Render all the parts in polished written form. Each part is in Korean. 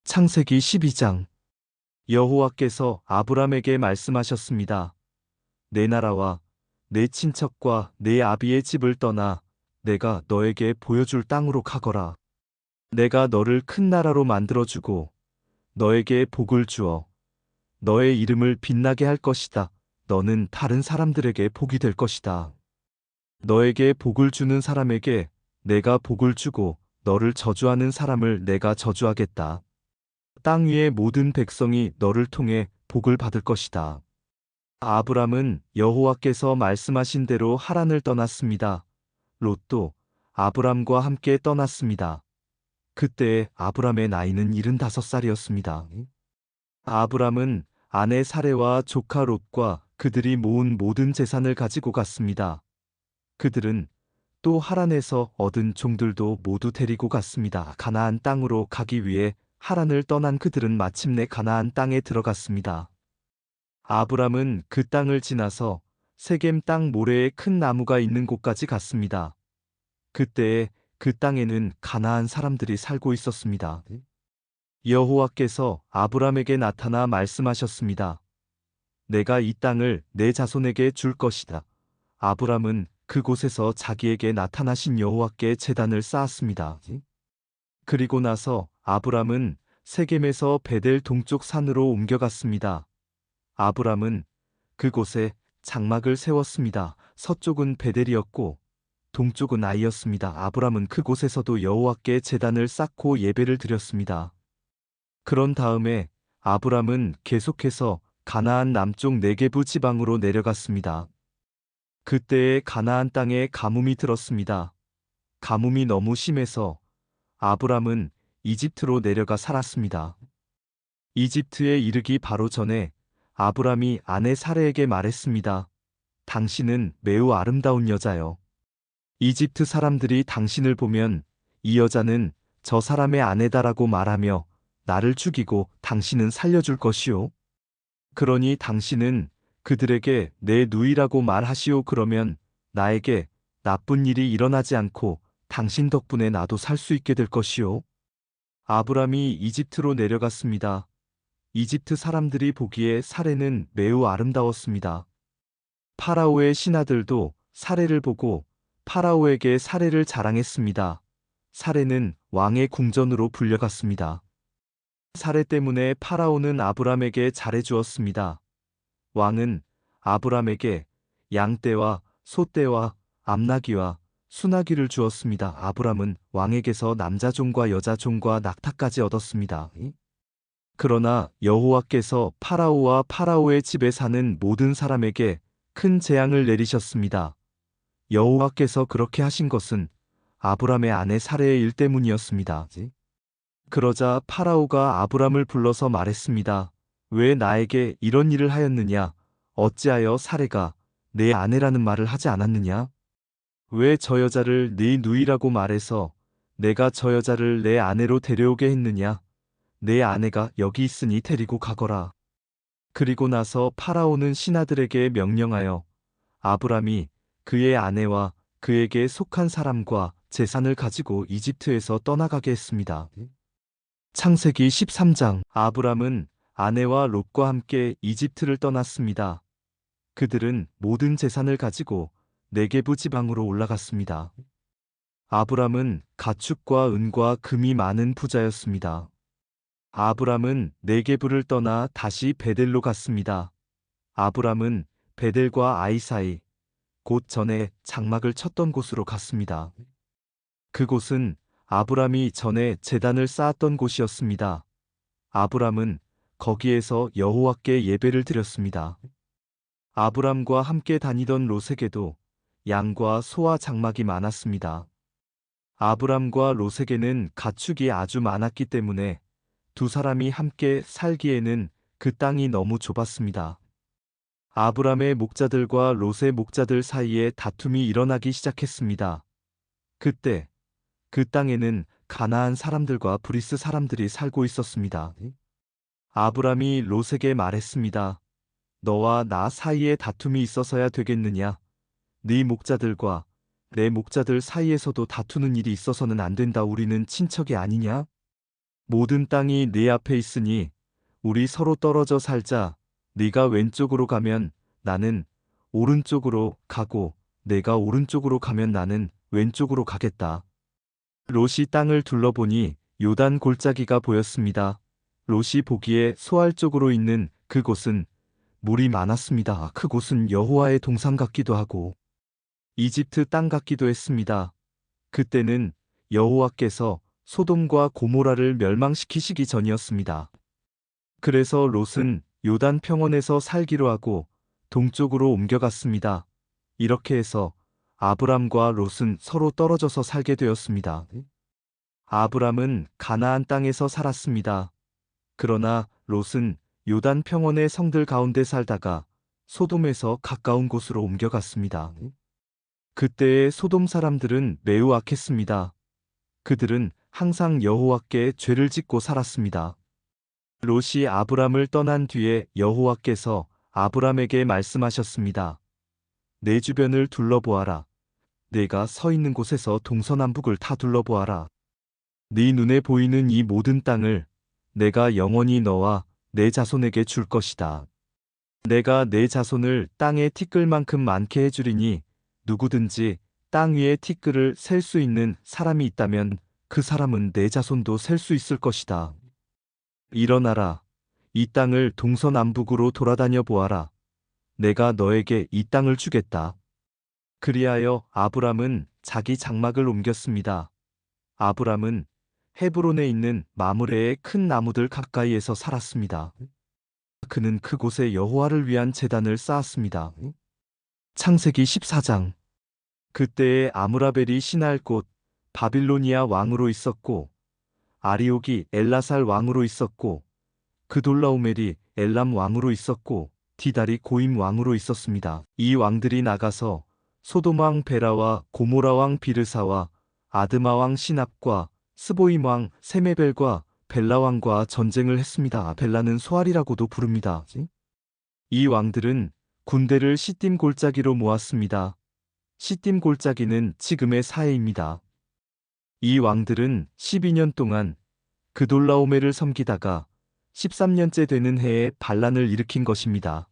창세기 12장. 여호와께서 아브람에게 말씀하셨습니다. 내 나라와 내 친척과 내 아비의 집을 떠나 내가 너에게 보여줄 땅으로 가거라. 내가 너를 큰 나라로 만들어주고 너에게 복을 주어 너의 이름을 빛나게 할 것이다. 너는 다른 사람들에게 복이 될 것이다. 너에게 복을 주는 사람에게 내가 복을 주고 너를 저주하는 사람을 내가 저주하겠다. 땅 위의 모든 백성이 너를 통해 복을 받을 것이다. 아브람은 여호와께서 말씀하신 대로 하란을 떠났습니다. 롯도 아브람과 함께 떠났습니다. 그때 아브람의 나이는 75살이었습니다. 아브람은 아내 사레와 조카 롯과 그들이 모은 모든 재산을 가지고 갔습니다. 그들은 또 하란에서 얻은 종들도 모두 데리고 갔습니다. 가나안 땅으로 가기 위해 하란을 떠난 그들은 마침내 가나안 땅에 들어갔습니다. 아브람은 그 땅을 지나서 세겜 땅 모래에 큰 나무가 있는 곳까지 갔습니다. 그때에 그 땅에는 가나안 사람들이 살고 있었습니다. 여호와께서 아브람에게 나타나 말씀하셨습니다. 내가 이 땅을 내 자손에게 줄 것이다. 아브람은 그곳에서 자기에게 나타나신 여호와께 제단을 쌓았습니다. 그리고 나서 아브람은 세겜에서 베델 동쪽 산으로 옮겨갔습니다. 아브람은 그곳에 장막을 세웠습니다. 서쪽은 베델이었고 동쪽은 아이였습니다. 아브람은 그곳에서도 여호와께 제단을 쌓고 예배를 드렸습니다. 그런 다음에 아브람은 계속해서 가나안 남쪽 네게부 지방으로 내려갔습니다. 그때에 가나안 땅에 가뭄이 들었습니다. 가뭄이 너무 심해서 아브람은 이집트로 내려가 살았습니다. 이집트에 이르기 바로 전에 아브람이 아내 사레에게 말했습니다. 당신은 매우 아름다운 여자요. 이집트 사람들이 당신을 보면 이 여자는 저 사람의 아내다라고 말하며 나를 죽이고 당신은 살려줄 것이요. 그러니 당신은 그들에게 내 누이라고 말하시오. 그러면 나에게 나쁜 일이 일어나지 않고 당신 덕분에 나도 살 수 있게 될 것이요. 아브람이 이집트로 내려갔습니다. 이집트 사람들이 보기에 사레는 매우 아름다웠습니다. 파라오의 신하들도 사레를 보고 파라오에게 사레를 자랑했습니다. 사레는 왕의 궁전으로 불려갔습니다. 사레 때문에 파라오는 아브람에게 잘해주었습니다. 왕은 아브람에게 양떼와 소떼와 암나귀와 수나귀를 주었습니다. 아브람은 왕에게서 남자종과 여자종과 낙타까지 얻었습니다. 그러나 여호와께서 파라오와 파라오의 집에 사는 모든 사람에게 큰 재앙을 내리셨습니다. 여호와께서 그렇게 하신 것은 아브람의 아내 사레의 일 때문이었습니다. 그러자 파라오가 아브람을 불러서 말했습니다. 왜 나에게 이런 일을 하였느냐? 어찌하여 사레가 내 아내라는 말을 하지 않았느냐? 왜 저 여자를 네 누이라고 말해서 내가 저 여자를 내 아내로 데려오게 했느냐? 내 아내가 여기 있으니 데리고 가거라. 그리고 나서 파라오는 신하들에게 명령하여 아브람이 그의 아내와 그에게 속한 사람과 재산을 가지고 이집트에서 떠나가게 했습니다. 창세기 13장. 아브람은 아내와 롯과 함께 이집트를 떠났습니다. 그들은 모든 재산을 가지고 네게부 지방으로 올라갔습니다. 아브람은 가축과 은과 금이 많은 부자였습니다. 아브람은 네게부를 떠나 다시 베델로 갔습니다. 아브람은 베델과 아이 사이 곧 전에 장막을 쳤던 곳으로 갔습니다. 그곳은 아브람이 전에 제단을 쌓았던 곳이었습니다. 아브람은 거기에서 여호와께 예배를 드렸습니다. 아브람과 함께 다니던 롯에게도 양과 소와 장막이 많았습니다. 아브람과 롯에게는 가축이 아주 많았기 때문에 두 사람이 함께 살기에는 그 땅이 너무 좁았습니다. 아브람의 목자들과 롯의 목자들 사이에 다툼이 일어나기 시작했습니다. 그때 그 땅에는 가나안 사람들과 브리스 사람들이 살고 있었습니다. 아브람이 롯에게 말했습니다. 너와 나 사이에 다툼이 있어서야 되겠느냐? 네 목자들과 내 목자들 사이에서도 다투는 일이 있어서는 안 된다. 우리는 친척이 아니냐? 모든 땅이 네 앞에 있으니 우리 서로 떨어져 살자. 네가 왼쪽으로 가면 나는 오른쪽으로 가고 내가 오른쪽으로 가면 나는 왼쪽으로 가겠다. 롯이 땅을 둘러보니 요단 골짜기가 보였습니다. 롯이 보기에 소알 쪽으로 있는 그곳은 물이 많았습니다. 그곳은 여호와의 동산 같기도 하고 이집트 땅 같기도 했습니다. 그때는 여호와께서 소돔과 고모라를 멸망시키시기 전이었습니다. 그래서 롯은 요단 평원에서 살기로 하고 동쪽으로 옮겨갔습니다. 이렇게 해서 아브람과 롯은 서로 떨어져서 살게 되었습니다. 아브람은 가나안 땅에서 살았습니다. 그러나 롯은 요단 평원의 성들 가운데 살다가 소돔에서 가까운 곳으로 옮겨갔습니다. 그때의 소돔 사람들은 매우 악했습니다. 그들은 항상 여호와께 죄를 짓고 살았습니다. 롯이 아브람을 떠난 뒤에 여호와께서 아브람에게 말씀하셨습니다. 내 주변을 둘러보아라. 내가 서 있는 곳에서 동서남북을 다 둘러보아라. 네 눈에 보이는 이 모든 땅을 내가 영원히 너와 내 자손에게 줄 것이다. 내가 내 자손을 땅의 티끌만큼 많게 해주리니 누구든지 땅 위에 티끌을 셀 수 있는 사람이 있다면 그 사람은 내 자손도 셀 수 있을 것이다. 일어나라. 이 땅을 동서남북으로 돌아다녀 보아라. 내가 너에게 이 땅을 주겠다. 그리하여 아브람은 자기 장막을 옮겼습니다. 아브람은 헤브론에 있는 마므레의 큰 나무들 가까이에서 살았습니다. 그는 그곳에 여호와를 위한 제단을 쌓았습니다. 창세기 14장. 그때에 아므라벨이 신할 곳 바빌로니아 왕으로 있었고 아리옥이 엘라살 왕으로 있었고 그돌라오멜이 엘람 왕으로 있었고 디달이 고임 왕으로 있었습니다. 이 왕들이 나가서 소돔 왕 베라와 고모라 왕 비르사와 아드마 왕 시납과 스보임 왕 세메벨과 벨라 왕과 전쟁을 했습니다. 벨라는 소알이라고도 부릅니다. 이 왕들은 군대를 시딤 골짜기로 모았습니다. 시딤 골짜기는 지금의 사해입니다. 이 왕들은 12년 동안 그돌라오멜을 섬기다가 13년째 되는 해에 반란을 일으킨 것입니다.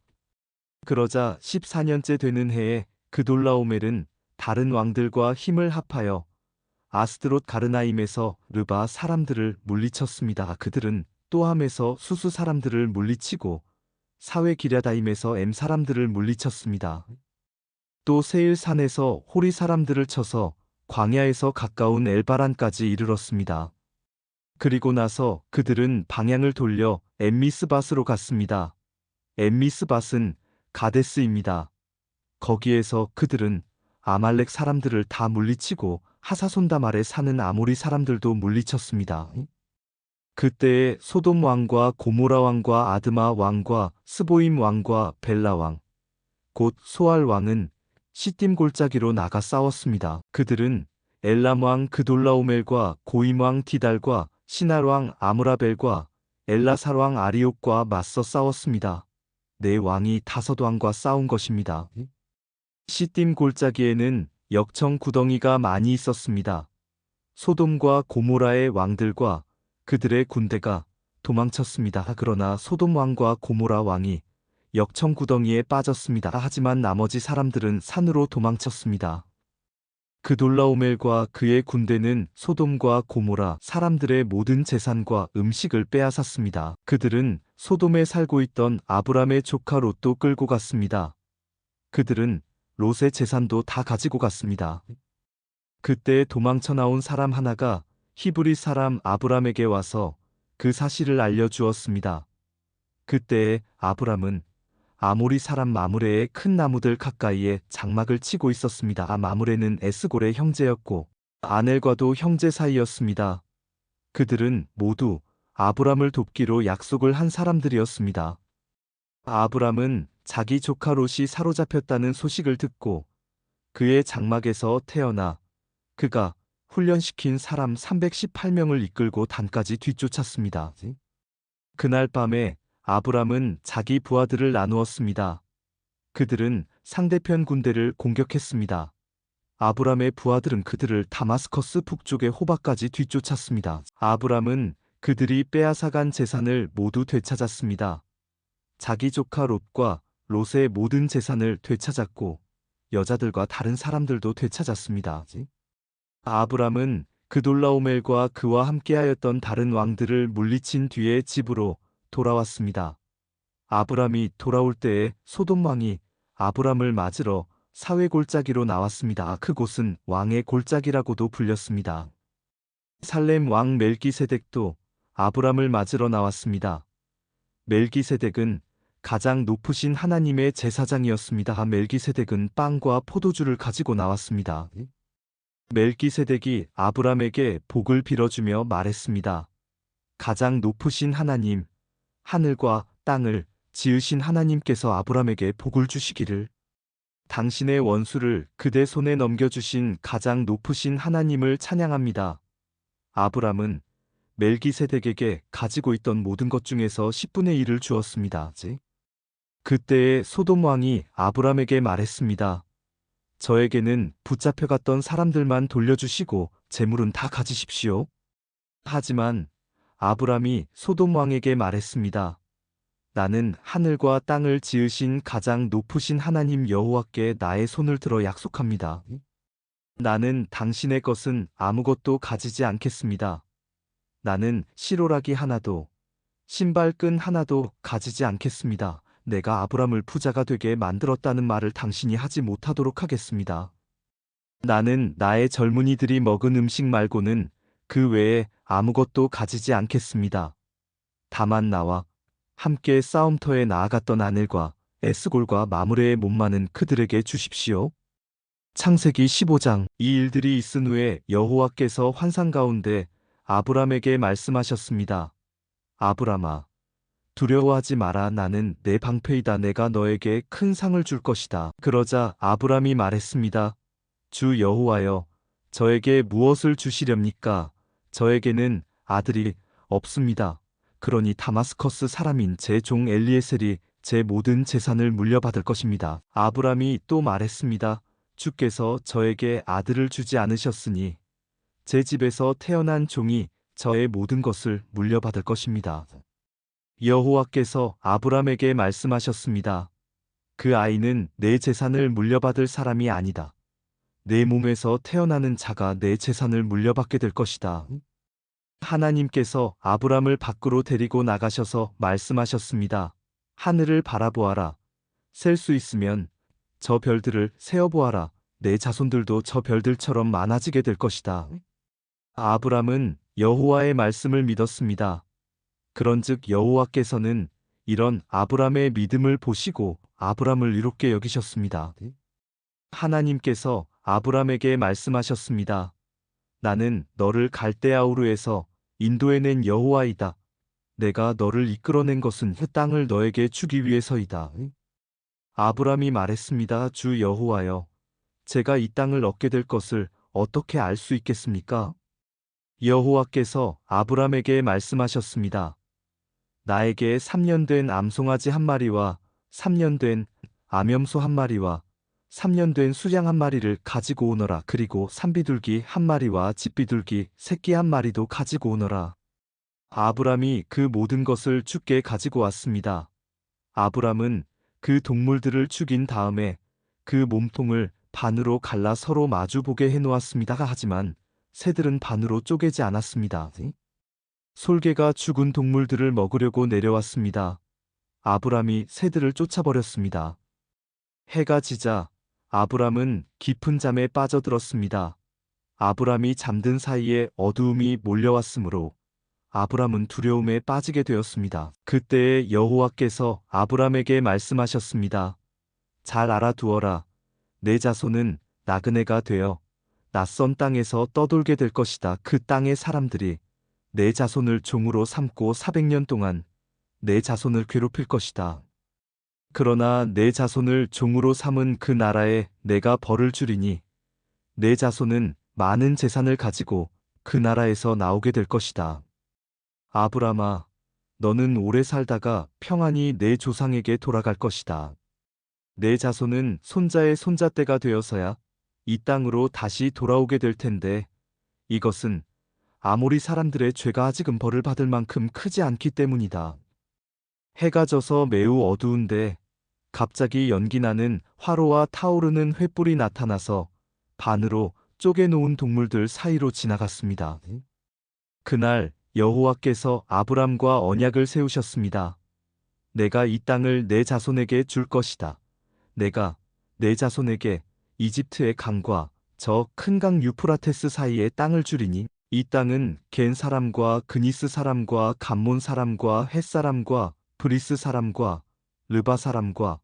그러자 14년째 되는 해에 그돌라오멜은 다른 왕들과 힘을 합하여 아스드롯 가르나임에서 르바 사람들을 물리쳤습니다. 그들은 또함에서 수수 사람들을 물리치고 사웨 기랴다임에서 엠 사람들을 물리쳤습니다. 또 세일산에서 호리 사람들을 쳐서 광야에서 가까운 엘바란까지 이르렀습니다. 그리고 나서 그들은 방향을 돌려 엠미스밧으로 갔습니다. 엠미스밧은 가데스입니다. 거기에서 그들은 아말렉 사람들을 다 물리치고 하사손담 아래 사는 아모리 사람들도 물리쳤습니다. 그때에 소돔 왕과 고모라 왕과 아드마 왕과 스보임 왕과 벨라 왕, 곧 소알 왕은 시딤 골짜기로 나가 싸웠습니다. 그들은 엘람 왕 그돌라오멜과 고임 왕 디달과 시날 왕 아므라벨과 엘라살 왕 아리옥과 맞서 싸웠습니다. 네 왕이 다섯 왕과 싸운 것입니다. 시딤 골짜기에는 역청 구덩이가 많이 있었습니다. 소돔과 고모라의 왕들과 그들의 군대가 도망쳤습니다. 그러나 소돔 왕과 고모라 왕이 역청 구덩이에 빠졌습니다. 하지만 나머지 사람들은 산으로 도망쳤습니다. 그돌라오멜과 그의 군대는 소돔과 고모라 사람들의 모든 재산과 음식을 빼앗았습니다. 그들은 소돔에 살고 있던 아브람의 조카 롯도 끌고 갔습니다. 그들은 롯의 재산도 다 가지고 갔습니다. 그때 도망쳐 나온 사람 하나가 히브리 사람 아브람에게 와서 그 사실을 알려주었습니다. 그때에 아브람은 아모리 사람 마므레의 큰 나무들 가까이에 장막을 치고 있었습니다. 마므레는 에스골의 형제였고 아넬과도 형제 사이였습니다. 그들은 모두 아브람을 돕기로 약속을 한 사람들이었습니다. 아브람은 자기 조카 롯이 사로잡혔다는 소식을 듣고 그의 장막에서 태어나 그가 훈련시킨 사람 318명을 이끌고 단까지 뒤쫓았습니다. 그날 밤에 아브람은 자기 부하들을 나누었습니다. 그들은 상대편 군대를 공격했습니다. 아브람의 부하들은 그들을 다마스커스 북쪽의 호바까지 뒤쫓았습니다. 아브람은 그들이 빼앗아간 재산을 모두 되찾았습니다. 자기 조카 롯과 롯의 모든 재산을 되찾았고 여자들과 다른 사람들도 되찾았습니다. 아브람은 그돌라오멜과 그와 함께하였던 다른 왕들을 물리친 뒤에 집으로 돌아왔습니다. 아브람이 돌아올 때에 소돔 왕이 아브람을 맞으러 사회 골짜기로 나왔습니다. 그곳은 왕의 골짜기라고도 불렸습니다. 살렘 왕 멜기세덱도 아브람을 맞으러 나왔습니다. 멜기세덱은 가장 높으신 하나님의 제사장이었습니다. 멜기세덱은 빵과 포도주를 가지고 나왔습니다. 멜기세덱이 아브람에게 복을 빌어주며 말했습니다. 가장 높으신 하나님, 하늘과 땅을 지으신 하나님께서 아브람에게 복을 주시기를, 당신의 원수를 그대 손에 넘겨주신 가장 높으신 하나님을 찬양합니다. 아브람은 멜기세덱에게 가지고 있던 모든 것 중에서 10분의 1을 주었습니다. 그때에 소돔 왕이 아브람에게 말했습니다. 저에게는 붙잡혀갔던 사람들만 돌려주시고 재물은 다 가지십시오. 하지만 아브람이 소돔 왕에게 말했습니다. 나는 하늘과 땅을 지으신 가장 높으신 하나님 여호와께 나의 손을 들어 약속합니다. 나는 당신의 것은 아무것도 가지지 않겠습니다. 나는 시로라기 하나도, 신발끈 하나도 가지지 않겠습니다. 내가 아브람을 부자가 되게 만들었다는 말을 당신이 하지 못하도록 하겠습니다. 나는 나의 젊은이들이 먹은 음식 말고는 그 외에 아무것도 가지지 않겠습니다. 다만 나와 함께 싸움터에 나아갔던 아넬과 에스골과 마므레의 몸만은 그들에게 주십시오. 창세기 15장. 이 일들이 있은 후에 여호와께서 환상 가운데 아브람에게 말씀하셨습니다. 아브람아, 두려워하지 마라. 나는 내 방패이다. 내가 너에게 큰 상을 줄 것이다. 그러자 아브람이 말했습니다. 주 여호와여, 저에게 무엇을 주시렵니까? 저에게는 아들이 없습니다. 그러니 다마스커스 사람인 제 종 엘리에셀이 제 모든 재산을 물려받을 것입니다. 아브람이 또 말했습니다. 주께서 저에게 아들을 주지 않으셨으니 제 집에서 태어난 종이 저의 모든 것을 물려받을 것입니다. 여호와께서 아브람에게 말씀하셨습니다. 그 아이는 내 재산을 물려받을 사람이 아니다. 내 몸에서 태어나는 자가 내 재산을 물려받게 될 것이다. 하나님께서 아브람을 밖으로 데리고 나가셔서 말씀하셨습니다. 하늘을 바라보아라. 셀 수 있으면 저 별들을 세어보아라. 내 자손들도 저 별들처럼 많아지게 될 것이다. 아브람은 여호와의 말씀을 믿었습니다. 그런즉 여호와께서는 이런 아브람의 믿음을 보시고 아브람을 이롭게 여기셨습니다. 하나님께서 아브람에게 말씀하셨습니다. 나는 너를 갈대아우르에서 인도해낸 여호와이다. 내가 너를 이끌어낸 것은 그 땅을 너에게 주기 위해서이다. 아브람이 말했습니다. 주 여호와여, 제가 이 땅을 얻게 될 것을 어떻게 알 수 있겠습니까? 여호와께서 아브람에게 말씀하셨습니다. 나에게 3년 된 암송아지 한 마리와 3년 된 암염소 한 마리와 3년 된 수양 한 마리를 가지고 오너라. 그리고 산비둘기 한 마리와 집비둘기 새끼 한 마리도 가지고 오너라. 아브람이 그 모든 것을 주께 가지고 왔습니다. 아브람은 그 동물들을 죽인 다음에 그 몸통을 반으로 갈라 서로 마주보게 해놓았습니다. 하지만 새들은 반으로 쪼개지 않았습니다. 솔개가 죽은 동물들을 먹으려고 내려왔습니다. 아브람이 새들을 쫓아버렸습니다. 해가 지자 아브람은 깊은 잠에 빠져들었습니다. 아브람이 잠든 사이에 어두움이 몰려왔으므로 아브람은 두려움에 빠지게 되었습니다. 그때에 여호와께서 아브람에게 말씀하셨습니다. 잘 알아두어라. 내 자손은 나그네가 되어 낯선 땅에서 떠돌게 될 것이다. 그 땅의 사람들이 내 자손을 종으로 삼고 400년 동안 내 자손을 괴롭힐 것이다. 그러나 내 자손을 종으로 삼은 그 나라에 내가 벌을 주리니 내 자손은 많은 재산을 가지고 그 나라에서 나오게 될 것이다. 아브람아, 너는 오래 살다가 평안히 내 조상에게 돌아갈 것이다. 내 자손은 손자의 손자때가 되어서야 이 땅으로 다시 돌아오게 될 텐데 이것은 아모리 사람들의 죄가 아직은 벌을 받을 만큼 크지 않기 때문이다. 해가 져서 매우 어두운데 갑자기 연기나는 화로와 타오르는 횃불이 나타나서 반으로 쪼개놓은 동물들 사이로 지나갔습니다. 그날 여호와께서 아브람과 언약을 세우셨습니다. 내가 이 땅을 내 자손에게 줄 것이다. 내가 내 자손에게 이집트의 강과 저 큰 강 유프라테스 사이의 땅을 주리니 이 땅은 겐 사람과 그니스 사람과 감몬 사람과 헷 사람과 브리스 사람과 르바 사람과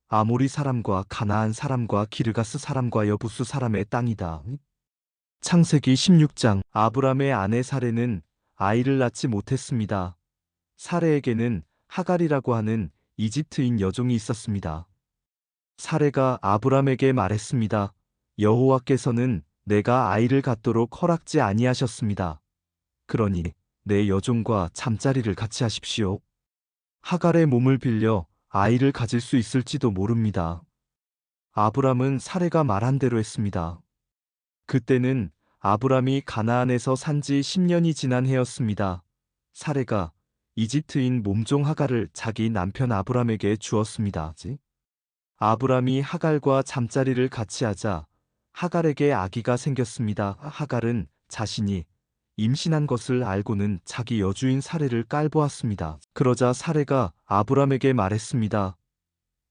아모리 사람과 가나안 사람과 기르가스 사람과 여부스 사람의 땅이다. 창세기 16장. 아브람의 아내 사레는 아이를 낳지 못했습니다. 사레에게는 하갈이라고 하는 이집트인 여종이 있었습니다. 사레가 아브람에게 말했습니다. 여호와께서는 내가 아이를 갖도록 허락지 아니하셨습니다. 그러니 내 여종과 잠자리를 같이 하십시오. 하갈의 몸을 빌려 아이를 가질 수 있을지도 모릅니다. 아브람은 사레가 말한 대로 했습니다. 그때는 아브람이 가나안에서 산 지 10년이 지난 해였습니다. 사레가 이집트인 몸종 하갈을 자기 남편 아브람에게 주었습니다. 아브람이 하갈과 잠자리를 같이 하자 하갈에게 아기가 생겼습니다. 하갈은 자신이 임신한 것을 알고는 자기 여주인 사레를 깔보았습니다. 그러자 사레가 아브람에게 말했습니다.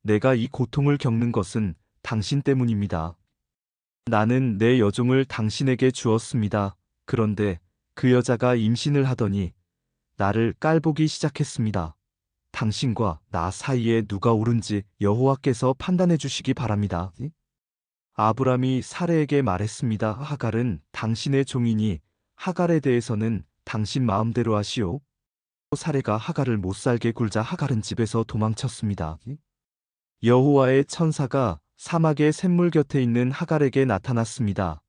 내가 이 고통을 겪는 것은 당신 때문입니다. 나는 내 여종을 당신에게 주었습니다. 그런데 그 여자가 임신을 하더니 나를 깔보기 시작했습니다. 당신과 나 사이에 누가 옳은지 여호와께서 판단해 주시기 바랍니다. 아브람이 사레에게 말했습니다. 하갈은 당신의 종이니 하갈에 대해서는 당신 마음대로 하시오. 사레가 하갈을 못살게 굴자 하갈은 집에서 도망쳤습니다. 여호와의 천사가 사막의 샘물 곁에 있는 하갈에게 나타났습니다.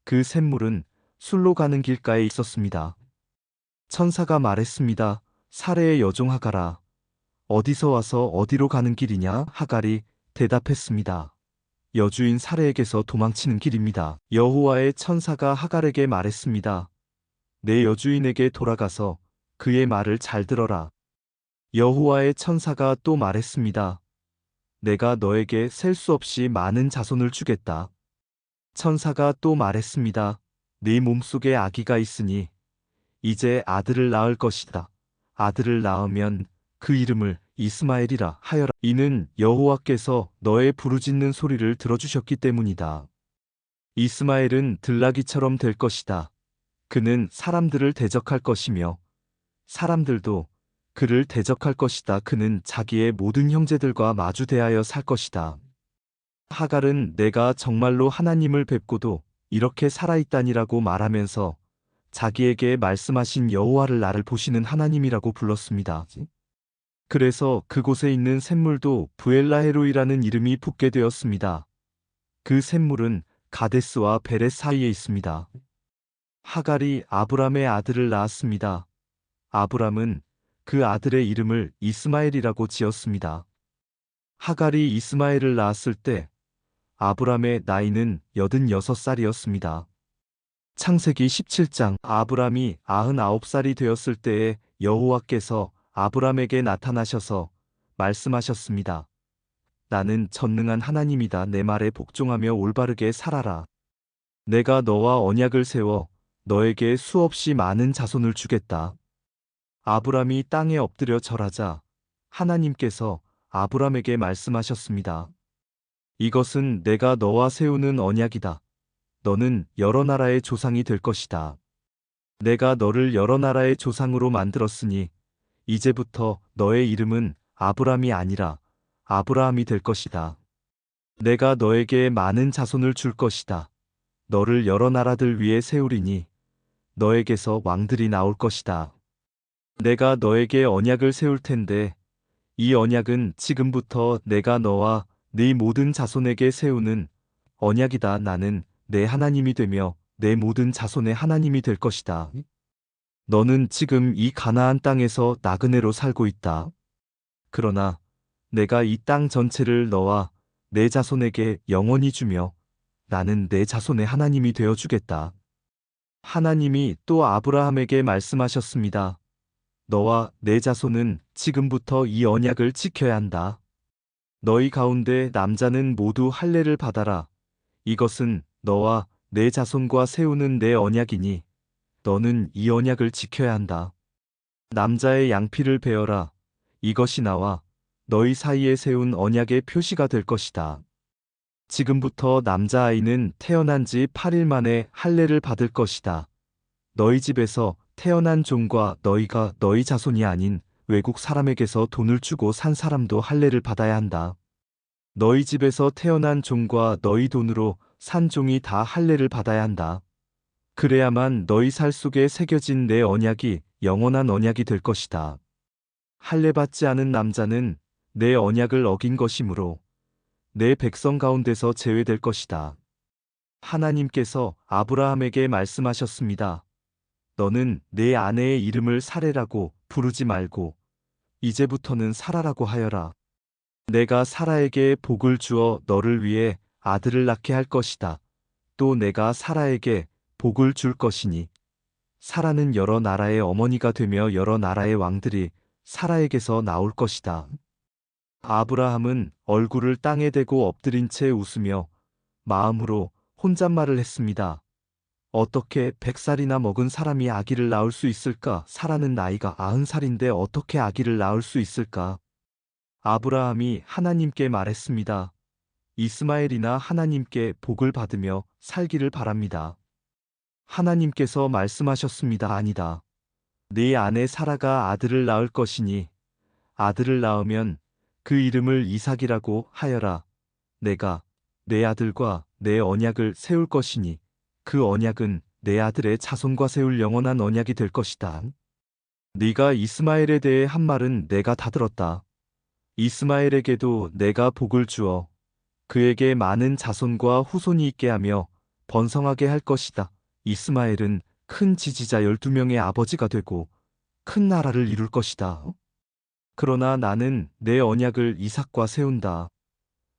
그 샘물은 술로 가는 길가에 있었습니다. 천사가 말했습니다. 사레의 여종 하갈아, 어디서 와서 어디로 가는 길이냐? 하갈이 대답했습니다. 여주인 사레에게서 도망치는 길입니다. 여호와의 천사가 하갈에게 말했습니다. 내 여주인에게 돌아가서 그의 말을 잘 들어라. 여호와의 천사가 또 말했습니다. 내가 너에게 셀 수 없이 많은 자손을 주겠다. 천사가 또 말했습니다. 네 몸속에 아기가 있으니 이제 아들을 낳을 것이다. 아들을 낳으면 그 이름을 이스마엘이라 하여라. 이는 여호와께서 너의 부르짖는 소리를 들어주셨기 때문이다. 이스마엘은 들나귀처럼 될 것이다. 그는 사람들을 대적할 것이며 사람들도 그를 대적할 것이다. 그는 자기의 모든 형제들과 마주 대하여 살 것이다. 하갈은 내가 정말로 하나님을 뵙고도 이렇게 살아있다니라고 말하면서 자기에게 말씀하신 여호와를 나를 보시는 하나님이라고 불렀습니다. 그래서 그곳에 있는 샘물도 부엘라헤로이라는 이름이 붙게 되었습니다. 그 샘물은 가데스와 베렛 사이에 있습니다. 하갈이 아브람의 아들을 낳았습니다. 아브람은 그 아들의 이름을 이스마엘이라고 지었습니다. 하갈이 이스마엘을 낳았을 때 아브람의 나이는 86살이었습니다. 창세기 17장. 아브람이 99살이 되었을 때에 여호와께서 아브람에게 나타나셔서 말씀하셨습니다. 나는 전능한 하나님이다. 내 말에 복종하며 올바르게 살아라. 내가 너와 언약을 세워 너에게 수없이 많은 자손을 주겠다. 아브람이 땅에 엎드려 절하자 하나님께서 아브람에게 말씀하셨습니다. 이것은 내가 너와 세우는 언약이다. 너는 여러 나라의 조상이 될 것이다. 내가 너를 여러 나라의 조상으로 만들었으니 이제부터 너의 이름은 아브람이 아니라 아브라함이 될 것이다. 내가 너에게 많은 자손을 줄 것이다. 너를 여러 나라들 위에 세우리니 너에게서 왕들이 나올 것이다. 내가 너에게 언약을 세울 텐데 이 언약은 지금부터 내가 너와 네 모든 자손에게 세우는 언약이다. 나는 내 하나님이 되며 내 모든 자손의 하나님이 될 것이다. 너는 지금 이 가나안 땅에서 나그네로 살고 있다. 그러나 내가 이 땅 전체를 너와 내 자손에게 영원히 주며 나는 내 자손의 하나님이 되어 주겠다. 하나님이 또 아브라함에게 말씀하셨습니다. 너와 내 자손은 지금부터 이 언약을 지켜야 한다. 너희 가운데 남자는 모두 할례를 받아라. 이것은 너와 내 자손과 세우는 내 언약이니 너는 이 언약을 지켜야 한다. 남자의 양피를 베어라. 이것이 나와 너희 사이에 세운 언약의 표시가 될 것이다. 지금부터 남자아이는 태어난 지 8일 만에 할례를 받을 것이다. 너희 집에서 태어난 종과 너희가 너희 자손이 아닌 외국 사람에게서 돈을 주고 산 사람도 할례를 받아야 한다. 너희 집에서 태어난 종과 너희 돈으로 산 종이 다 할례를 받아야 한다. 그래야만 너희 살 속에 새겨진 내 언약이 영원한 언약이 될 것이다. 할례 받지 않은 남자는 내 언약을 어긴 것이므로 내 백성 가운데서 제외될 것이다. 하나님께서 아브라함에게 말씀하셨습니다. 너는 내 아내의 이름을 사레라고 부르지 말고 이제부터는 사라라고 하여라. 내가 사라에게 복을 주어 너를 위해 아들을 낳게 할 것이다. 또 내가 사라에게 복을 줄 것이니 사라는 여러 나라의 어머니가 되며 여러 나라의 왕들이 사라에게서 나올 것이다. 아브라함은 얼굴을 땅에 대고 엎드린 채 웃으며 마음으로 혼잣말을 했습니다. 어떻게 100살이나 먹은 사람이 아기를 낳을 수 있을까? 사라는 나이가 90살인데 어떻게 아기를 낳을 수 있을까? 아브라함이 하나님께 말했습니다. 이스마엘이나 하나님께 복을 받으며 살기를 바랍니다. 하나님께서 말씀하셨습니다. 아니다. 네 아내 사라가 아들을 낳을 것이니 아들을 낳으면 그 이름을 이삭이라고 하여라. 내가 내 아들과 내 언약을 세울 것이니 그 언약은 내 아들의 자손과 세울 영원한 언약이 될 것이다. 네가 이스마엘에 대해 한 말은 내가 다 들었다. 이스마엘에게도 내가 복을 주어 그에게 많은 자손과 후손이 있게 하며 번성하게 할 것이다. 이스마엘은 큰 지지자 12명의 아버지가 되고 큰 나라를 이룰 것이다. 그러나 나는 내 언약을 이삭과 세운다.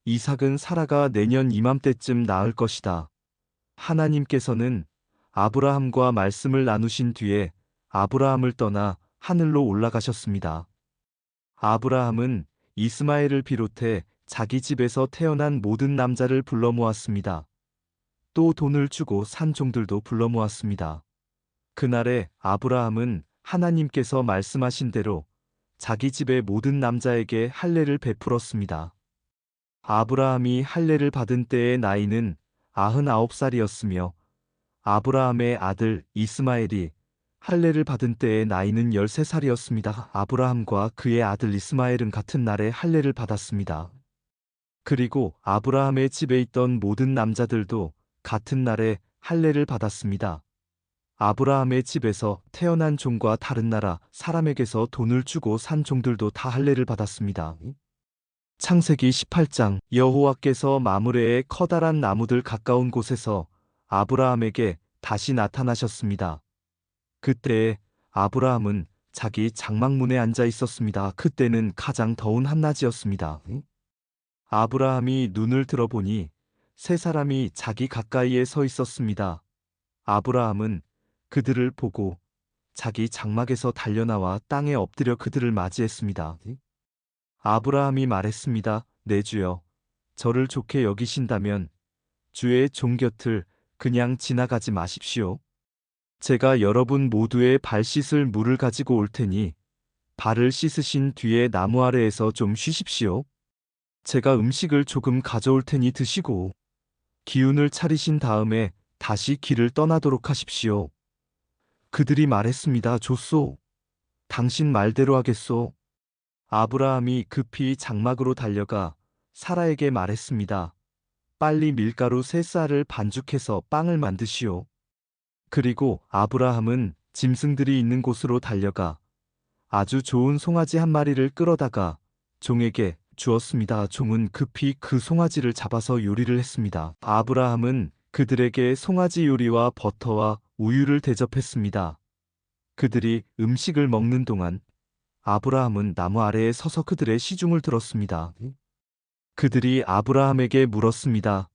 이삭은 사라가 내년 이맘때쯤 낳을 것이다. 하나님께서는 아브라함과 말씀을 나누신 뒤에 아브라함을 떠나 하늘로 올라가셨습니다. 아브라함은 이스마엘을 비롯해 자기 집에서 태어난 모든 남자를 불러 모았습니다. 또 돈을 주고 산 종들도 불러 모았습니다. 그날에 아브라함은 하나님께서 말씀하신 대로 자기 집의 모든 남자에게 할례를 베풀었습니다. 아브라함이 할례를 받은 때의 나이는 99살이었으며 아브라함의 아들 이스마엘이 할례를 받은 때의 나이는 13살이었습니다. 아브라함과 그의 아들 이스마엘은 같은 날에 할례를 받았습니다. 그리고 아브라함의 집에 있던 모든 남자들도 같은 날에 할례를 받았습니다. 아브라함의 집에서 태어난 종과 다른 나라 사람에게서 돈을 주고 산 종들도 다 할례를 받았습니다. 창세기 18장 여호와께서 마므레의 커다란 나무들 가까운 곳에서 아브라함에게 다시 나타나셨습니다. 그때에 아브라함은 자기 장막문에 앉아 있었습니다. 그때는 가장 더운 한낮이었습니다. 아브라함이 눈을 들어보니 세 사람이 자기 가까이에 서 있었습니다. 아브라함은 그들을 보고 자기 장막에서 달려나와 땅에 엎드려 그들을 맞이했습니다. 아브라함이 말했습니다. 내 주여, 저를 좋게 여기신다면 주의 종 곁을 그냥 지나가지 마십시오. 제가 여러분 모두의 발 씻을 물을 가지고 올 테니 발을 씻으신 뒤에 나무 아래에서 좀 쉬십시오. 제가 음식을 조금 가져올 테니 드시고 기운을 차리신 다음에 다시 길을 떠나도록 하십시오. 그들이 말했습니다. 좋소. 당신 말대로 하겠소. 아브라함이 급히 장막으로 달려가 사라에게 말했습니다. 빨리 밀가루 3쌀을 반죽해서 빵을 만드시오. 그리고 아브라함은 짐승들이 있는 곳으로 달려가 아주 좋은 송아지 한 마리를 끌어다가 종에게 주었습니다. 종은 급히 그 송아지를 잡아서 요리를 했습니다. 아브라함은 그들에게 송아지 요리와 버터와 우유를 대접했습니다. 그들이 음식을 먹는 동안 아브라함은 나무 아래에 서서 그들의 시중을 들었습니다. 그들이 아브라함에게 물었습니다.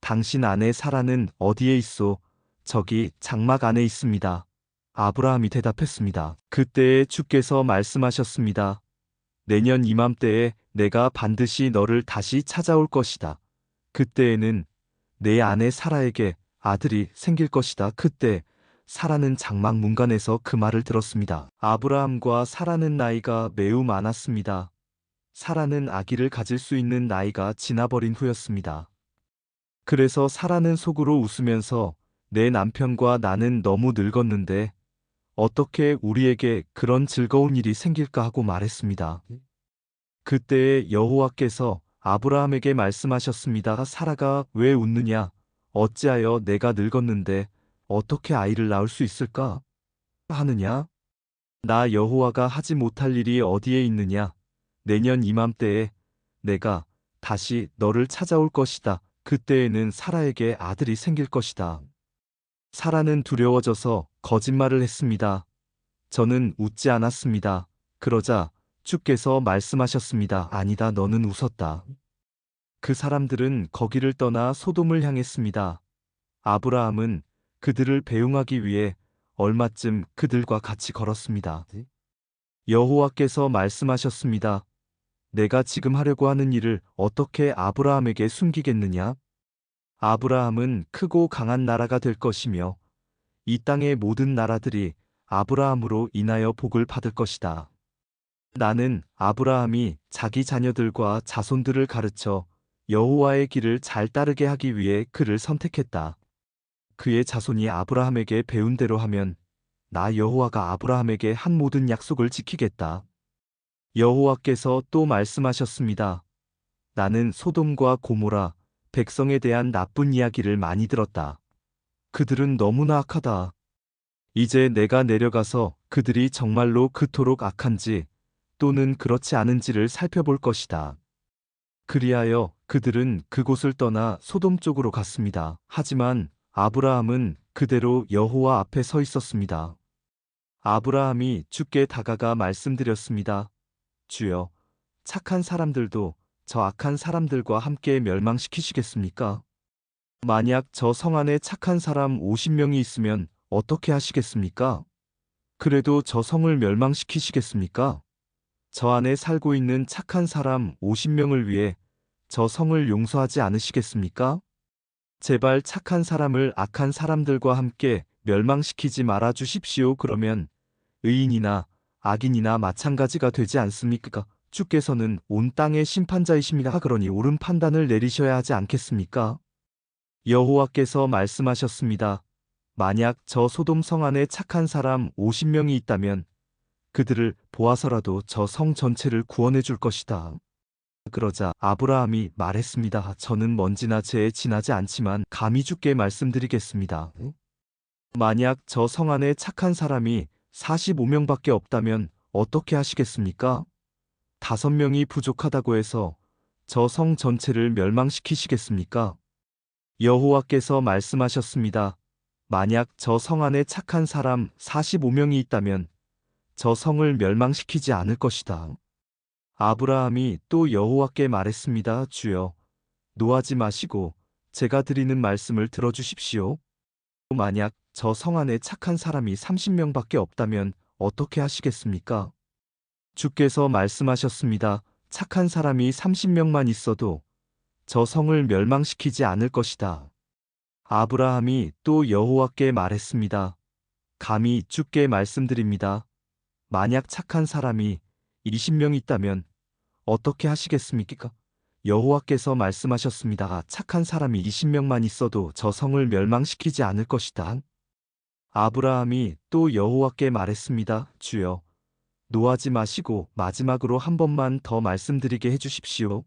당신 아내 사라는 어디에 있소? 저기 장막 안에 있습니다. 아브라함이 대답했습니다. 그때에 주께서 말씀하셨습니다. 내년 이맘때에 내가 반드시 너를 다시 찾아올 것이다. 그때에는 내 아내 사라에게 아들이 생길 것이다. 그때 사라는 장막 문간에서 그 말을 들었습니다. 아브라함과 사라는 나이가 매우 많았습니다. 사라는 아기를 가질 수 있는 나이가 지나버린 후였습니다. 그래서 사라는 속으로 웃으면서 내 남편과 나는 너무 늙었는데 어떻게 우리에게 그런 즐거운 일이 생길까 하고 말했습니다. 그때에 여호와께서 아브라함에게 말씀하셨습니다. 사라가 왜 웃느냐? 어찌하여 내가 늙었는데 어떻게 아이를 낳을 수 있을까? 하느냐? 나 여호와가 하지 못할 일이 어디에 있느냐? 내년 이맘때에 내가 다시 너를 찾아올 것이다. 그때에는 사라에게 아들이 생길 것이다. 사라는 두려워져서 거짓말을 했습니다. 저는 웃지 않았습니다. 그러자 주께서 말씀하셨습니다. 아니다, 너는 웃었다. 그 사람들은 거기를 떠나 소돔을 향했습니다. 아브라함은 그들을 배웅하기 위해 얼마쯤 그들과 같이 걸었습니다. 여호와께서 말씀하셨습니다. 내가 지금 하려고 하는 일을 어떻게 아브라함에게 숨기겠느냐? 아브라함은 크고 강한 나라가 될 것이며 이 땅의 모든 나라들이 아브라함으로 인하여 복을 받을 것이다. 나는 아브라함이 자기 자녀들과 자손들을 가르쳐 여호와의 길을 잘 따르게 하기 위해 그를 선택했다. 그의 자손이 아브라함에게 배운 대로 하면 나 여호와가 아브라함에게 한 모든 약속을 지키겠다. 여호와께서 또 말씀하셨습니다. 나는 소돔과 고모라 백성에 대한 나쁜 이야기를 많이 들었다. 그들은 너무나 악하다. 이제 내가 내려가서 그들이 정말로 그토록 악한지 또는 그렇지 않은지를 살펴볼 것이다. 그리하여 그들은 그곳을 떠나 소돔 쪽으로 갔습니다. 하지만 아브라함은 그대로 여호와 앞에 서 있었습니다. 아브라함이 주께 다가가 말씀드렸습니다. 주여, 착한 사람들도 저 악한 사람들과 함께 멸망시키시겠습니까? 만약 저 성 안에 착한 사람 50명이 있으면 어떻게 하시겠습니까? 그래도 저 성을 멸망시키시겠습니까? 저 안에 살고 있는 착한 사람 50명을 위해 저 성을 용서하지 않으시겠습니까? 제발 착한 사람을 악한 사람들과 함께 멸망시키지 말아 주십시오. 그러면 의인이나 악인이나 마찬가지가 되지 않습니까? 주께서는 온 땅의 심판자이십니다. 그러니 옳은 판단을 내리셔야 하지 않겠습니까? 여호와께서 말씀하셨습니다. 만약 저 소돔 성 안에 착한 사람 50명이 있다면 그들을 보아서라도 저 성 전체를 구원해 줄 것이다. 그러자 아브라함이 말했습니다. 저는 먼지나 재에 지나지 않지만 감히 주께 말씀드리겠습니다. 만약 저 성 안에 착한 사람이 45명밖에 없다면 어떻게 하시겠습니까? 5명이 부족하다고 해서 저 성 전체를 멸망시키시겠습니까? 여호와께서 말씀하셨습니다. 만약 저 성 안에 착한 사람 45명이 있다면 저 성을 멸망시키지 않을 것이다. 아브라함이 또 여호와께 말했습니다. 주여, 노하지 마시고 제가 드리는 말씀을 들어주십시오. 만약 저 성 안에 착한 사람이 30명밖에 없다면 어떻게 하시겠습니까? 주께서 말씀하셨습니다. 착한 사람이 30명만 있어도 저 성을 멸망시키지 않을 것이다. 아브라함이 또 여호와께 말했습니다. 감히 주께 말씀드립니다. 만약 착한 사람이 20명 있다면 어떻게 하시겠습니까? 여호와께서 말씀하셨습니다. 착한 사람이 20명만 있어도 저 성을 멸망시키지 않을 것이다. 아브라함이 또 여호와께 말했습니다. 주여, 노하지 마시고 마지막으로 한 번만 더 말씀드리게 해주십시오.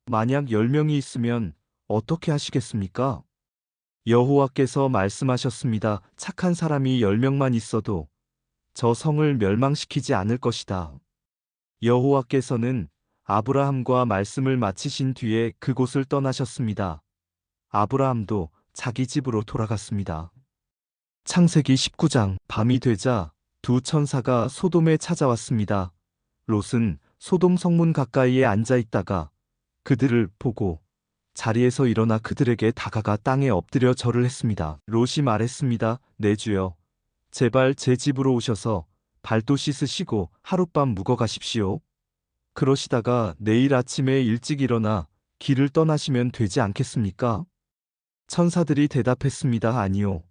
만약 10명이 있으면 어떻게 하시겠습니까? 여호와께서 말씀하셨습니다. 착한 사람이 10명만 있어도 저 성을 멸망시키지 않을 것이다. 여호와께서는 아브라함과 말씀을 마치신 뒤에 그곳을 떠나셨습니다. 아브라함도 자기 집으로 돌아갔습니다. 창세기 19장. 밤이 되자 두 천사가 소돔에 찾아왔습니다. 롯은 소돔 성문 가까이에 앉아 있다가 그들을 보고 자리에서 일어나 그들에게 다가가 땅에 엎드려 절을 했습니다. 롯이 말했습니다. 내 주여, 제발 제 집으로 오셔서 발도 씻으시고 하룻밤 묵어 가십시오. 그러시다가 내일 아침에 일찍 일어나 길을 떠나시면 되지 않겠습니까? 천사들이 대답했습니다. 아니요.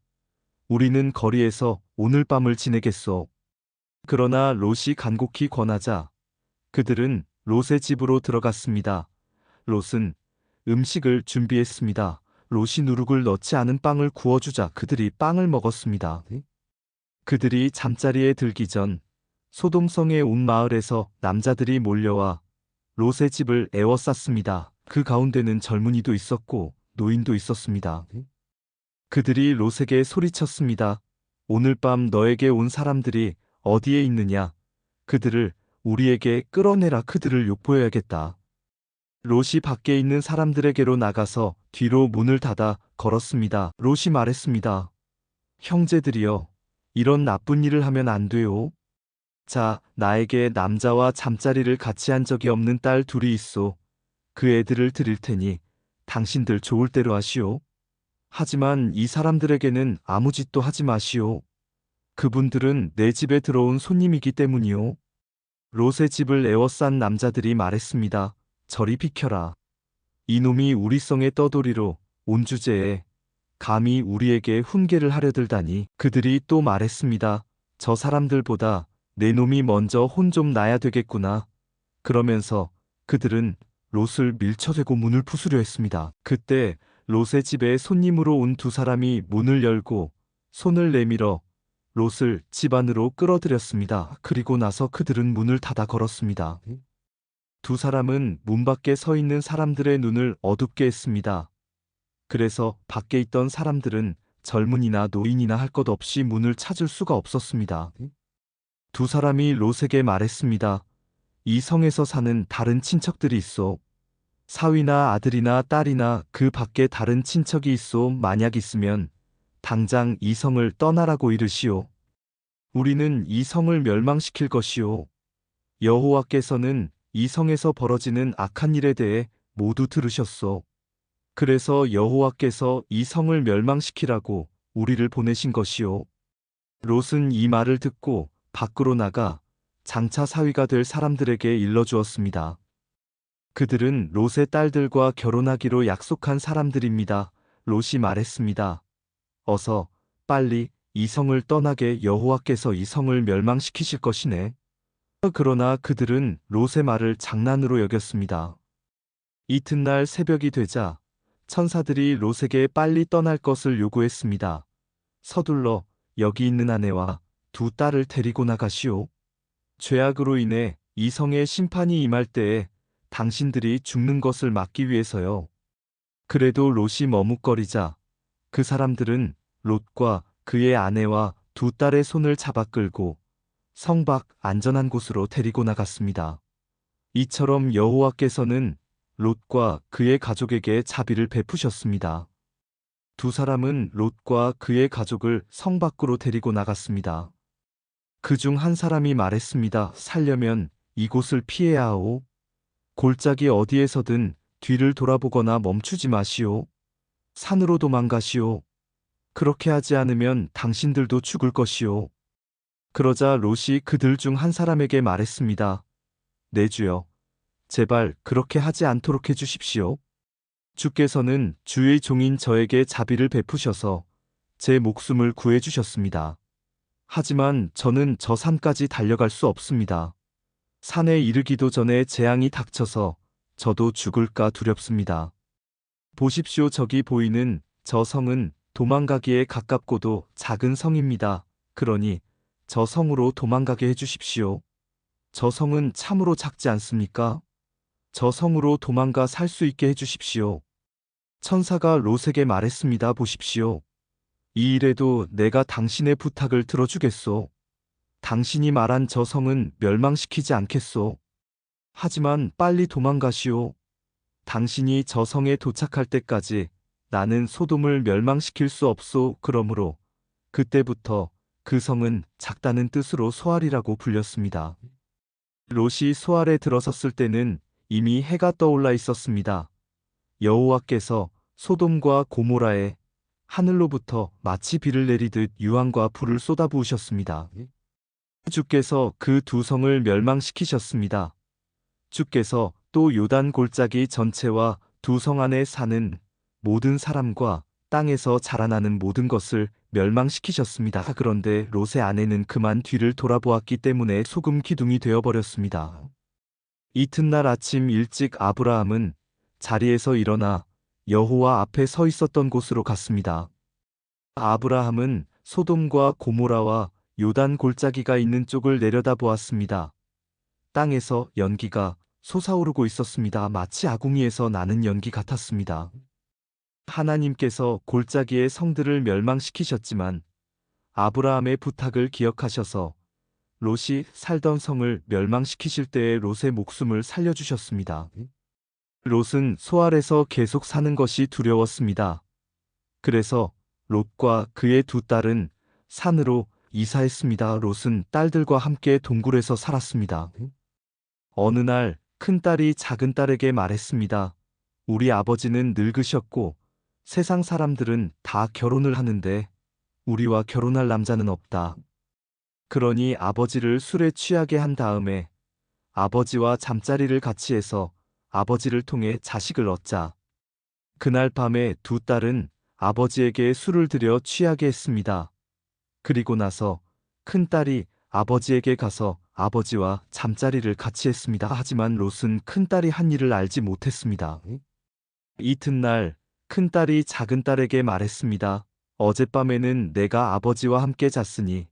우리는 거리에서 오늘 밤을 지내겠소. 그러나 롯이 간곡히 권하자 그들은 롯의 집으로 들어갔습니다. 롯은 음식을 준비했습니다. 롯이 누룩을 넣지 않은 빵을 구워주자 그들이 빵을 먹었습니다. 그들이 잠자리에 들기 전 소돔성의 온 마을에서 남자들이 몰려와 롯의 집을 에워쌌습니다. 그 가운데는 젊은이도 있었고 노인도 있었습니다. 그들이 롯에게 소리쳤습니다. 오늘 밤 너에게 온 사람들이 어디에 있느냐? 그들을 우리에게 끌어내라. 그들을 욕보여야겠다. 롯이 밖에 있는 사람들에게로 나가서 뒤로 문을 닫아 걸었습니다. 롯이 말했습니다. 형제들이여, 이런 나쁜 일을 하면 안 돼요. 자, 나에게 남자와 잠자리를 같이 한 적이 없는 딸 둘이 있소. 그 애들을 드릴 테니 당신들 좋을 대로 하시오. 하지만 이 사람들에게는 아무 짓도 하지 마시오. 그분들은 내 집에 들어온 손님이기 때문이요. 롯의 집을 에워싼 남자들이 말했습니다. 저리 비켜라. 이놈이 우리 성의 떠돌이로 온 주제에 감히 우리에게 훈계를 하려 들다니. 그들이 또 말했습니다. 저 사람들보다 내 놈이 먼저 혼 좀 나야 되겠구나. 그러면서 그들은 롯을 밀쳐대고 문을 부수려 했습니다. 그때 롯의 집에 손님으로 온 두 사람이 문을 열고 손을 내밀어 롯을 집 안으로 끌어들였습니다. 그리고 나서 그들은 문을 닫아 걸었습니다. 두 사람은 문 밖에 서 있는 사람들의 눈을 어둡게 했습니다. 그래서 밖에 있던 사람들은 젊은이나 노인이나 할 것 없이 문을 찾을 수가 없었습니다. 두 사람이 롯에게 말했습니다. 이 성에서 사는 다른 친척들이 있어. 사위나 아들이나 딸이나 그 밖에 다른 친척이 있어. 만약 있으면 당장 이 성을 떠나라고 이르시오. 우리는 이 성을 멸망시킬 것이오. 여호와께서는 이 성에서 벌어지는 악한 일에 대해 모두 들으셨소. 그래서 여호와께서 이 성을 멸망시키라고 우리를 보내신 것이오. 롯은 이 말을 듣고 밖으로 나가 장차 사위가 될 사람들에게 일러주었습니다. 그들은 롯의 딸들과 결혼하기로 약속한 사람들입니다. 롯이 말했습니다. 어서 빨리 이 성을 떠나게. 여호와께서 이 성을 멸망시키실 것이네. 그러나 그들은 롯의 말을 장난으로 여겼습니다. 이튿날 새벽이 되자 천사들이 롯에게 빨리 떠날 것을 요구했습니다. 서둘러 여기 있는 아내와 두 딸을 데리고 나가시오. 죄악으로 인해 이 성에 심판이 임할 때에 당신들이 죽는 것을 막기 위해서요. 그래도 롯이 머뭇거리자 그 사람들은 롯과 그의 아내와 두 딸의 손을 잡아 끌고 성 밖 안전한 곳으로 데리고 나갔습니다. 이처럼 여호와께서는 롯과 그의 가족에게 자비를 베푸셨습니다. 두 사람은 롯과 그의 가족을 성 밖으로 데리고 나갔습니다. 그중 한 사람이 말했습니다. 살려면 이곳을 피해야 하오. 골짜기 어디에서든 뒤를 돌아보거나 멈추지 마시오. 산으로 도망가시오. 그렇게 하지 않으면 당신들도 죽을 것이오. 그러자 롯이 그들 중 한 사람에게 말했습니다. 내 주여, 제발 그렇게 하지 않도록 해주십시오. 주께서는 주의 종인 저에게 자비를 베푸셔서 제 목숨을 구해주셨습니다. 하지만 저는 저 산까지 달려갈 수 없습니다. 산에 이르기도 전에 재앙이 닥쳐서 저도 죽을까 두렵습니다. 보십시오. 저기 보이는 저 성은 도망가기에 가깝고도 작은 성입니다. 그러니 저 성으로 도망가게 해주십시오. 저 성은 참으로 작지 않습니까? 저 성으로 도망가 살 수 있게 해주십시오. 천사가 롯에게 말했습니다. 보십시오. 이 일에도 내가 당신의 부탁을 들어주겠소. 당신이 말한 저 성은 멸망시키지 않겠소. 하지만 빨리 도망가시오. 당신이 저 성에 도착할 때까지 나는 소돔을 멸망시킬 수 없소. 그러므로 그때부터 그 성은 작다는 뜻으로 소알이라고 불렸습니다. 롯이 소알에 들어섰을 때는 이미 해가 떠올라 있었습니다. 여호와께서 소돔과 고모라에 하늘로부터 마치 비를 내리듯 유황과 불을 쏟아부으셨습니다. 주께서 그 두 성을 멸망시키셨습니다. 주께서 또 요단 골짜기 전체와 두 성 안에 사는 모든 사람과 땅에서 자라나는 모든 것을 멸망시키셨습니다. 그런데 롯의 아내는 그만 뒤를 돌아보았기 때문에 소금 기둥이 되어버렸습니다. 이튿날 아침 일찍 아브라함은 자리에서 일어나 여호와 앞에 서 있었던 곳으로 갔습니다. 아브라함은 소돔과 고모라와 요단 골짜기가 있는 쪽을 내려다보았습니다. 땅에서 연기가 솟아오르고 있었습니다. 마치 아궁이에서 나는 연기 같았습니다. 하나님께서 골짜기의 성들을 멸망시키셨지만 아브라함의 부탁을 기억하셔서 롯이 살던 성을 멸망시키실 때에 롯의 목숨을 살려주셨습니다. 롯은 소 아래서 계속 사는 것이 두려웠습니다. 그래서 롯과 그의 두 딸은 산으로 이사했습니다. 롯은 딸들과 함께 동굴에서 살았습니다. 어느 날 큰딸이 작은딸에게 말했습니다. 우리 아버지는 늙으셨고 세상 사람들은 다 결혼을 하는데 우리와 결혼할 남자는 없다. 그러니 아버지를 술에 취하게 한 다음에 아버지와 잠자리를 같이 해서 아버지를 통해 자식을 얻자. 그날 밤에 두 딸은 아버지에게 술을 들여 취하게 했습니다. 그리고 나서 큰딸이 아버지에게 가서 아버지와 잠자리를 같이 했습니다. 하지만 롯은 큰딸이 한 일을 알지 못했습니다. 이튿날 큰딸이 작은딸에게 말했습니다. 어젯밤에는 내가 아버지와 함께 잤으니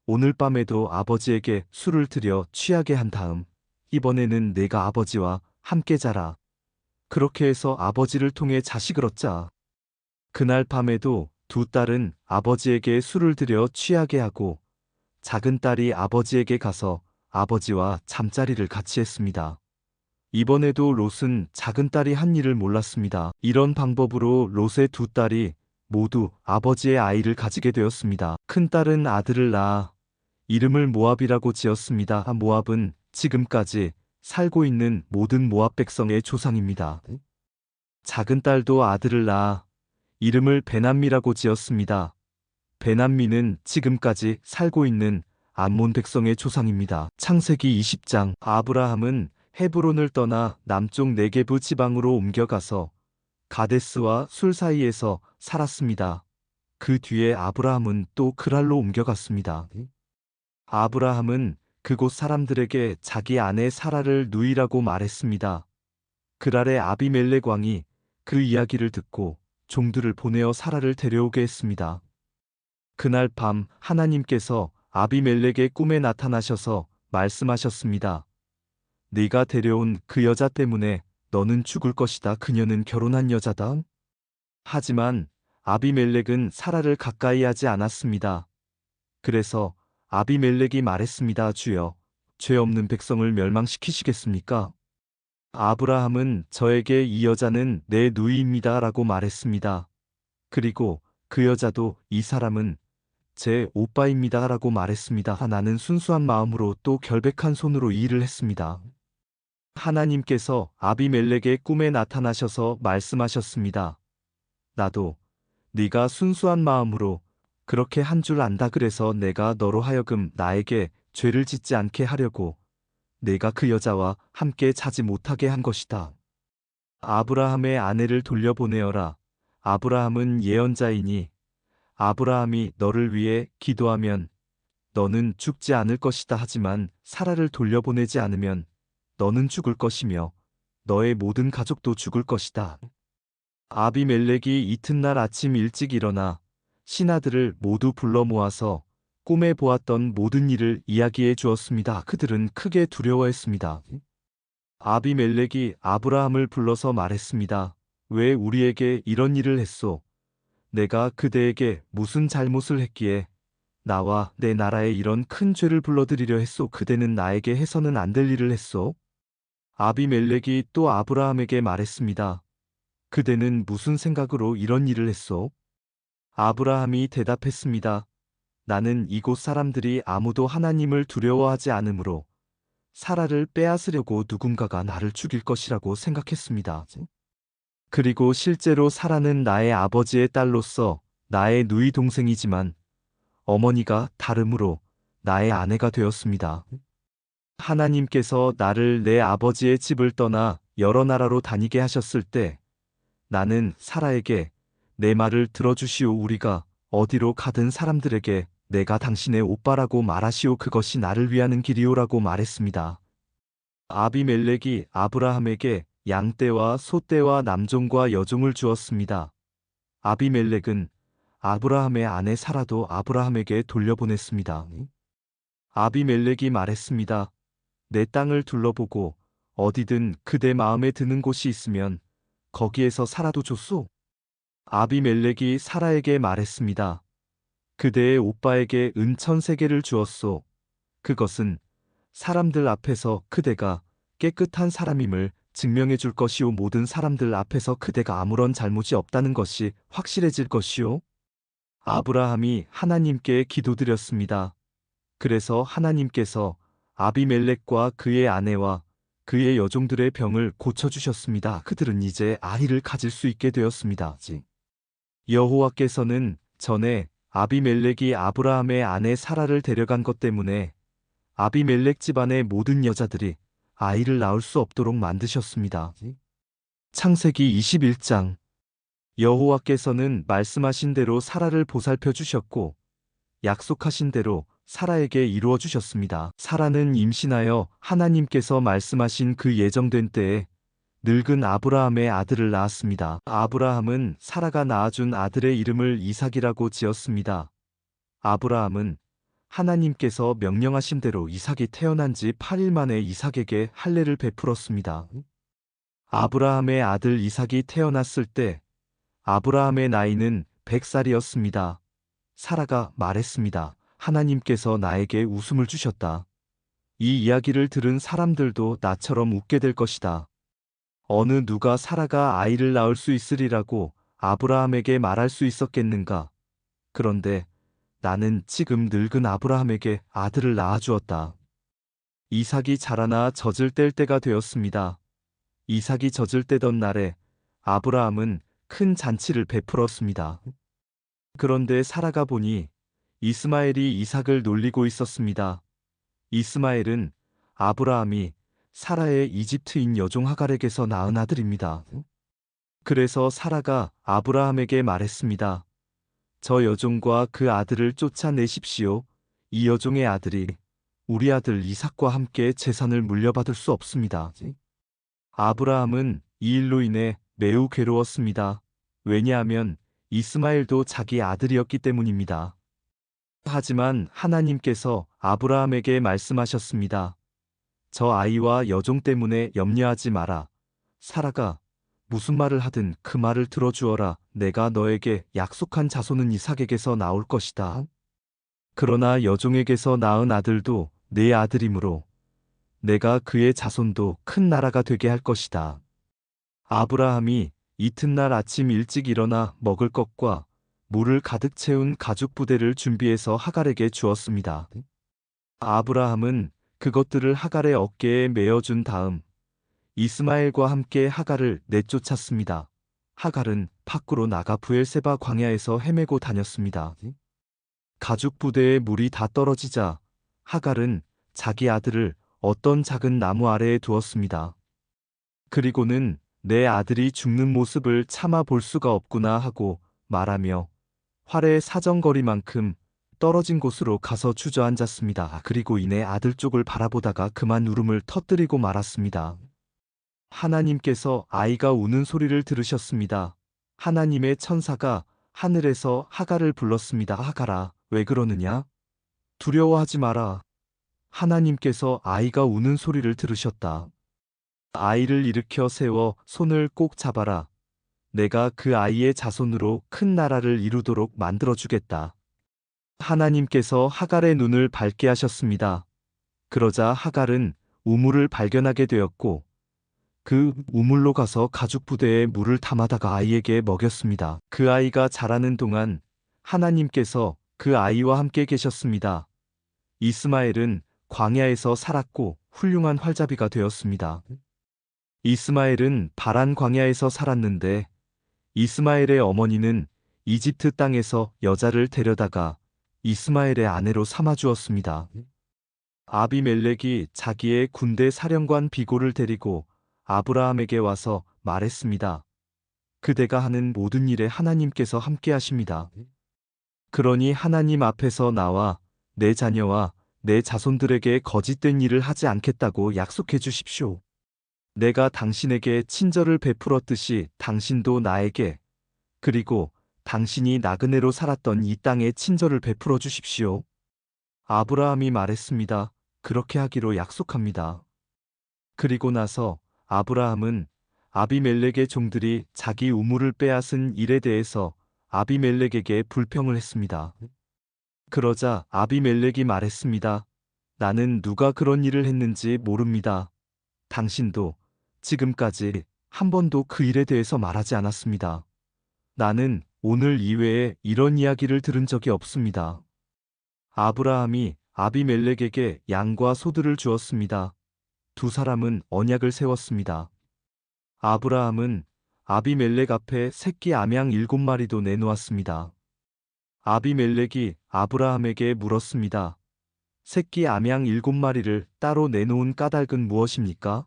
오늘 밤에도 아버지에게 술을 들여 취하게 한 다음 이번에는 내가 아버지와 함께 자라. 그렇게 해서 아버지를 통해 자식을 얻자. 그날 밤에도 두 딸은 아버지에게 술을 들여 취하게 하고 작은 딸이 아버지에게 가서 아버지와 잠자리를 같이 했습니다. 이번에도 롯은 작은 딸이 한 일을 몰랐습니다. 이런 방법으로 롯의 두 딸이 모두 아버지의 아이를 가지게 되었습니다. 큰 딸은 아들을 낳아 이름을 모압이라고 지었습니다. 모압은 지금까지 살고 있는 모든 모압 백성의 조상입니다. 작은 딸도 아들을 낳아 이름을 베남미라고 지었습니다. 베남미는 지금까지 살고 있는 암몬 백성의 조상입니다. 창세기 20장 아브라함은 헤브론을 떠나 남쪽 네게브 지방으로 옮겨가서 가데스와 술 사이에서 살았습니다. 그 뒤에 아브라함은 또 그랄로 옮겨갔습니다. 아브라함은 그곳 사람들에게 자기 아내 사라를 누이라고 말했습니다. 그랄의 아비멜렉 왕이 그 이야기를 듣고 종들을 보내어 사라를 데려오게 했습니다. 그날 밤 하나님께서 아비멜렉의 꿈에 나타나셔서 말씀하셨습니다. 네가 데려온 그 여자 때문에 너는 죽을 것이다. 그녀는 결혼한 여자다. 하지만 아비멜렉은 사라를 가까이 하지 않았습니다. 그래서 아비멜렉이 말했습니다. 주여, 죄 없는 백성을 멸망시키시겠습니까? 아브라함은 저에게 이 여자는 내 누이입니다. 라고 말했습니다. 그리고 그 여자도 이 사람은 제 오빠입니다. 라고 말했습니다. 나는 순수한 마음으로 또 결백한 손으로 이 일을 했습니다. 하나님께서 아비멜렉의 꿈에 나타나셔서 말씀하셨습니다. 나도 네가 순수한 마음으로 그렇게 한 줄 안다. 그래서 내가 너로 하여금 나에게 죄를 짓지 않게 하려고 내가 그 여자와 함께 자지 못하게 한 것이다. 아브라함의 아내를 돌려보내어라. 아브라함은 예언자이니 아브라함이 너를 위해 기도하면 너는 죽지 않을 것이다. 하지만 사라를 돌려보내지 않으면 너는 죽을 것이며 너의 모든 가족도 죽을 것이다. 아비멜렉이 이튿날 아침 일찍 일어나 신하들을 모두 불러 모아서 꿈에 보았던 모든 일을 이야기해 주었습니다. 그들은 크게 두려워했습니다. 아비멜렉이 아브라함을 불러서 말했습니다. 왜 우리에게 이런 일을 했소? 내가 그대에게 무슨 잘못을 했기에 나와 내 나라에 이런 큰 죄를 불러들이려 했소? 그대는 나에게 해서는 안 될 일을 했소? 아비멜렉이 또 아브라함에게 말했습니다. 그대는 무슨 생각으로 이런 일을 했소? 아브라함이 대답했습니다. 나는 이곳 사람들이 아무도 하나님을 두려워하지 않으므로 사라를 빼앗으려고 누군가가 나를 죽일 것이라고 생각했습니다. 그리고 실제로 사라는 나의 아버지의 딸로서 나의 누이 동생이지만 어머니가 다름으로 나의 아내가 되었습니다. 하나님께서 나를 내 아버지의 집을 떠나 여러 나라로 다니게 하셨을 때 나는 사라에게 내 말을 들어주시오. 우리가 어디로 가든 사람들에게 내가 당신의 오빠라고 말하시오. 그것이 나를 위하는 길이오라고 말했습니다. 아비멜렉이 아브라함에게 양떼와 소떼와 남종과 여종을 주었습니다. 아비멜렉은 아브라함의 아내 사라도 아브라함에게 돌려보냈습니다. 아비멜렉이 말했습니다. 내 땅을 둘러보고 어디든 그대 마음에 드는 곳이 있으면 거기에서 살아도 좋소. 아비멜렉이 사라에게 말했습니다. 그대의 오빠에게 은 1000세겔을 주었소. 그것은 사람들 앞에서 그대가 깨끗한 사람임을 증명해 줄 것이오. 모든 사람들 앞에서 그대가 아무런 잘못이 없다는 것이 확실해질 것이오. 아브라함이 하나님께 기도드렸습니다. 그래서 하나님께서 아비멜렉과 그의 아내와 그의 여종들의 병을 고쳐주셨습니다. 그들은 이제 아이를 가질 수 있게 되었습니다. 여호와께서는 전에 아비멜렉이 아브라함의 아내 사라를 데려간 것 때문에 아비멜렉 집안의 모든 여자들이 아이를 낳을 수 없도록 만드셨습니다. 창세기 21장. 여호와께서는 말씀하신 대로 사라를 보살펴 주셨고 약속하신 대로 사라에게 이루어 주셨습니다. 사라는 임신하여 하나님께서 말씀하신 그 예정된 때에 늙은 아브라함의 아들을 낳았습니다. 아브라함은 사라가 낳아준 아들의 이름을 이삭이라고 지었습니다. 아브라함은 하나님께서 명령하신 대로 이삭이 태어난 지 8일 만에 이삭에게 할례를 베풀었습니다. 아브라함의 아들 이삭이 태어났을 때 아브라함의 나이는 100살이었습니다. 사라가 말했습니다. 하나님께서 나에게 웃음을 주셨다. 이 이야기를 들은 사람들도 나처럼 웃게 될 것이다. 어느 누가 사라가 아이를 낳을 수 있으리라고 아브라함에게 말할 수 있었겠는가? 그런데 나는 지금 늙은 아브라함에게 아들을 낳아주었다. 이삭이 자라나 젖을 뗄 때가 되었습니다. 이삭이 젖을 떼던 날에 아브라함은 큰 잔치를 베풀었습니다. 그런데 사라가 보니 이스마엘이 이삭을 놀리고 있었습니다. 이스마엘은 아브라함이 사라의 이집트인 여종 하갈에게서 낳은 아들입니다. 그래서 사라가 아브라함에게 말했습니다. 저 여종과 그 아들을 쫓아내십시오. 이 여종의 아들이 우리 아들 이삭과 함께 재산을 물려받을 수 없습니다. 아브라함은 이 일로 인해 매우 괴로웠습니다. 왜냐하면 이스마엘도 자기 아들이었기 때문입니다. 하지만 하나님께서 아브라함에게 말씀하셨습니다. 저 아이와 여종 때문에 염려하지 마라. 사라가 무슨 말을 하든 그 말을 들어주어라. 내가 너에게 약속한 자손은 이삭에게서 나올 것이다. 그러나 여종에게서 낳은 아들도 내 아들이므로 내가 그의 자손도 큰 나라가 되게 할 것이다. 아브라함이 이튿날 아침 일찍 일어나 먹을 것과 물을 가득 채운 가죽 부대를 준비해서 하갈에게 주었습니다. 아브라함은 그것들을 하갈의 어깨에 메어준 다음 이스마엘과 함께 하갈을 내쫓았습니다. 하갈은 밖으로 나가 브엘세바 광야에서 헤매고 다녔습니다. 가죽 부대에 물이 다 떨어지자 하갈은 자기 아들을 어떤 작은 나무 아래에 두었습니다. 그리고는 내 아들이 죽는 모습을 참아 볼 수가 없구나 하고 말하며 활의 사정거리만큼 떨어진 곳으로 가서 주저앉았습니다. 그리고 이내 아들 쪽을 바라보다가 그만 울음을 터뜨리고 말았습니다. 하나님께서 아이가 우는 소리를 들으셨습니다. 하나님의 천사가 하늘에서 하갈을 불렀습니다. 하갈아, 왜 그러느냐? 두려워하지 마라. 하나님께서 아이가 우는 소리를 들으셨다. 아이를 일으켜 세워 손을 꼭 잡아라. 내가 그 아이의 자손으로 큰 나라를 이루도록 만들어주겠다. 하나님께서 하갈의 눈을 밝게 하셨습니다. 그러자 하갈은 우물을 발견하게 되었고 그 우물로 가서 가죽 부대에 물을 담아다가 아이에게 먹였습니다. 그 아이가 자라는 동안 하나님께서 그 아이와 함께 계셨습니다. 이스마엘은 광야에서 살았고 훌륭한 활자비가 되었습니다. 이스마엘은 바란 광야에서 살았는데 이스마엘의 어머니는 이집트 땅에서 여자를 데려다가 이스마엘의 아내로 삼아 주었습니다. 아비멜렉이 자기의 군대 사령관 비골을 데리고 아브라함에게 와서 말했습니다. 그대가 하는 모든 일에 하나님께서 함께 하십니다. 그러니 하나님 앞에서 나와 내 자녀와 내 자손들에게 거짓된 일을 하지 않겠다고 약속해 주십시오. 내가 당신에게 친절을 베풀었듯이 당신도 나에게, 그리고 당신이 나그네로 살았던 이 땅에 친절을 베풀어 주십시오. 아브라함이 말했습니다. 그렇게 하기로 약속합니다. 그리고 나서 아브라함은 아비멜렉의 종들이 자기 우물을 빼앗은 일에 대해서 아비멜렉에게 불평을 했습니다. 그러자 아비멜렉이 말했습니다. 나는 누가 그런 일을 했는지 모릅니다. 당신도 지금까지 한 번도 그 일에 대해서 말하지 않았습니다. 나는 오늘 이외에 이런 이야기를 들은 적이 없습니다. 아브라함이 아비멜렉에게 양과 소들을 주었습니다. 두 사람은 언약을 세웠습니다. 아브라함은 아비멜렉 앞에 새끼 암양 7마리도 내놓았습니다. 아비멜렉이 아브라함에게 물었습니다. 새끼 암양 7마리를 따로 내놓은 까닭은 무엇입니까?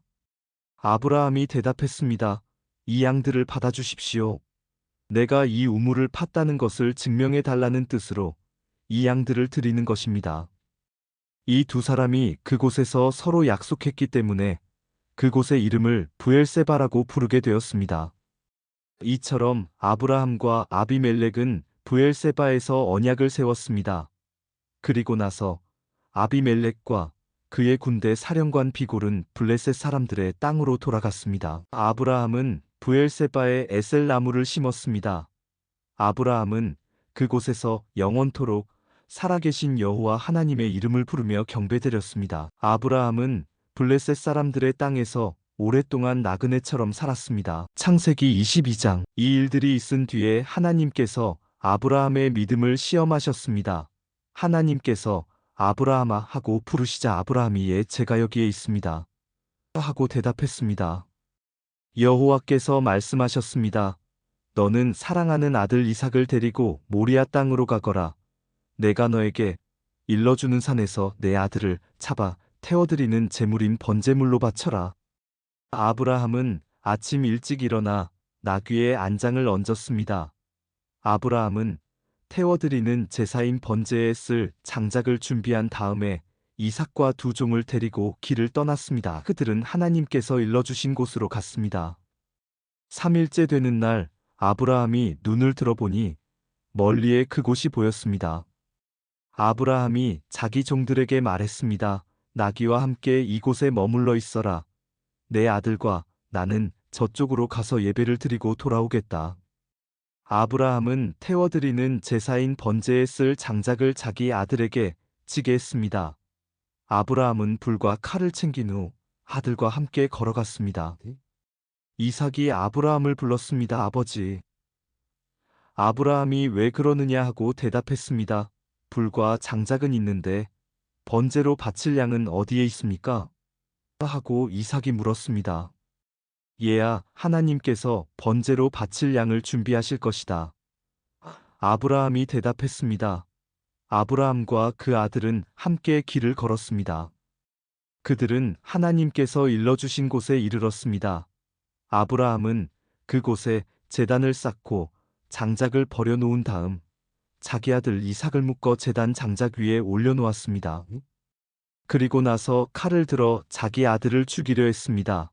아브라함이 대답했습니다. 이 양들을 받아주십시오. 내가 이 우물을 팠다는 것을 증명해 달라는 뜻으로 이 양들을 드리는 것입니다. 이 두 사람이 그곳에서 서로 약속했기 때문에 그곳의 이름을 브엘세바라고 부르게 되었습니다. 이처럼 아브라함과 아비멜렉은 브엘세바에서 언약을 세웠습니다. 그리고 나서 아비멜렉과 그의 군대 사령관 비골은 블레셋 사람들의 땅으로 돌아갔습니다. 아브라함은 브엘세바에 에셀나무를 심었습니다. 아브라함은 그곳에서 영원토록 살아계신 여호와 하나님의 이름을 부르며 경배드렸습니다. 아브라함은 블레셋 사람들의 땅에서 오랫동안 나그네처럼 살았습니다. 창세기 22장. 이 일들이 있은 뒤에 하나님께서 아브라함의 믿음을 시험하셨습니다. 하나님께서 아브라함아 하고 부르시자 아브라함이 예 제가 여기에 있습니다 하고 대답했습니다. 여호와께서 말씀하셨습니다. 너는 사랑하는 아들 이삭을 데리고 모리아 땅으로 가거라. 내가 너에게 일러주는 산에서 내 아들을 잡아 태워드리는 제물인 번제물로 바쳐라. 아브라함은 아침 일찍 일어나 나귀의 안장을 얹었습니다. 아브라함은 태워드리는 제사인 번제에 쓸 장작을 준비한 다음에 이삭과 두 종을 데리고 길을 떠났습니다. 그들은 하나님께서 일러주신 곳으로 갔습니다. 3일째 되는 날 아브라함이 눈을 들어보니 멀리에 그곳이 보였습니다. 아브라함이 자기 종들에게 말했습니다. 나귀와 함께 이곳에 머물러 있어라. 내 아들과 나는 저쪽으로 가서 예배를 드리고 돌아오겠다. 아브라함은 태워드리는 제사인 번제에 쓸 장작을 자기 아들에게 지게 했습니다. 아브라함은 불과 칼을 챙긴 후 아들과 함께 걸어갔습니다. 이삭이 아브라함을 불렀습니다. 아버지. 아브라함이 왜 그러느냐 하고 대답했습니다. 불과 장작은 있는데 번제로 바칠 양은 어디에 있습니까? 하고 이삭이 물었습니다. 얘야, 하나님께서 번제로 바칠 양을 준비하실 것이다. 아브라함이 대답했습니다. 아브라함과 그 아들은 함께 길을 걸었습니다. 그들은 하나님께서 일러주신 곳에 이르렀습니다. 아브라함은 그곳에 제단을 쌓고 장작을 버려놓은 다음 자기 아들 이삭을 묶어 제단 장작 위에 올려놓았습니다. 그리고 나서 칼을 들어 자기 아들을 죽이려 했습니다.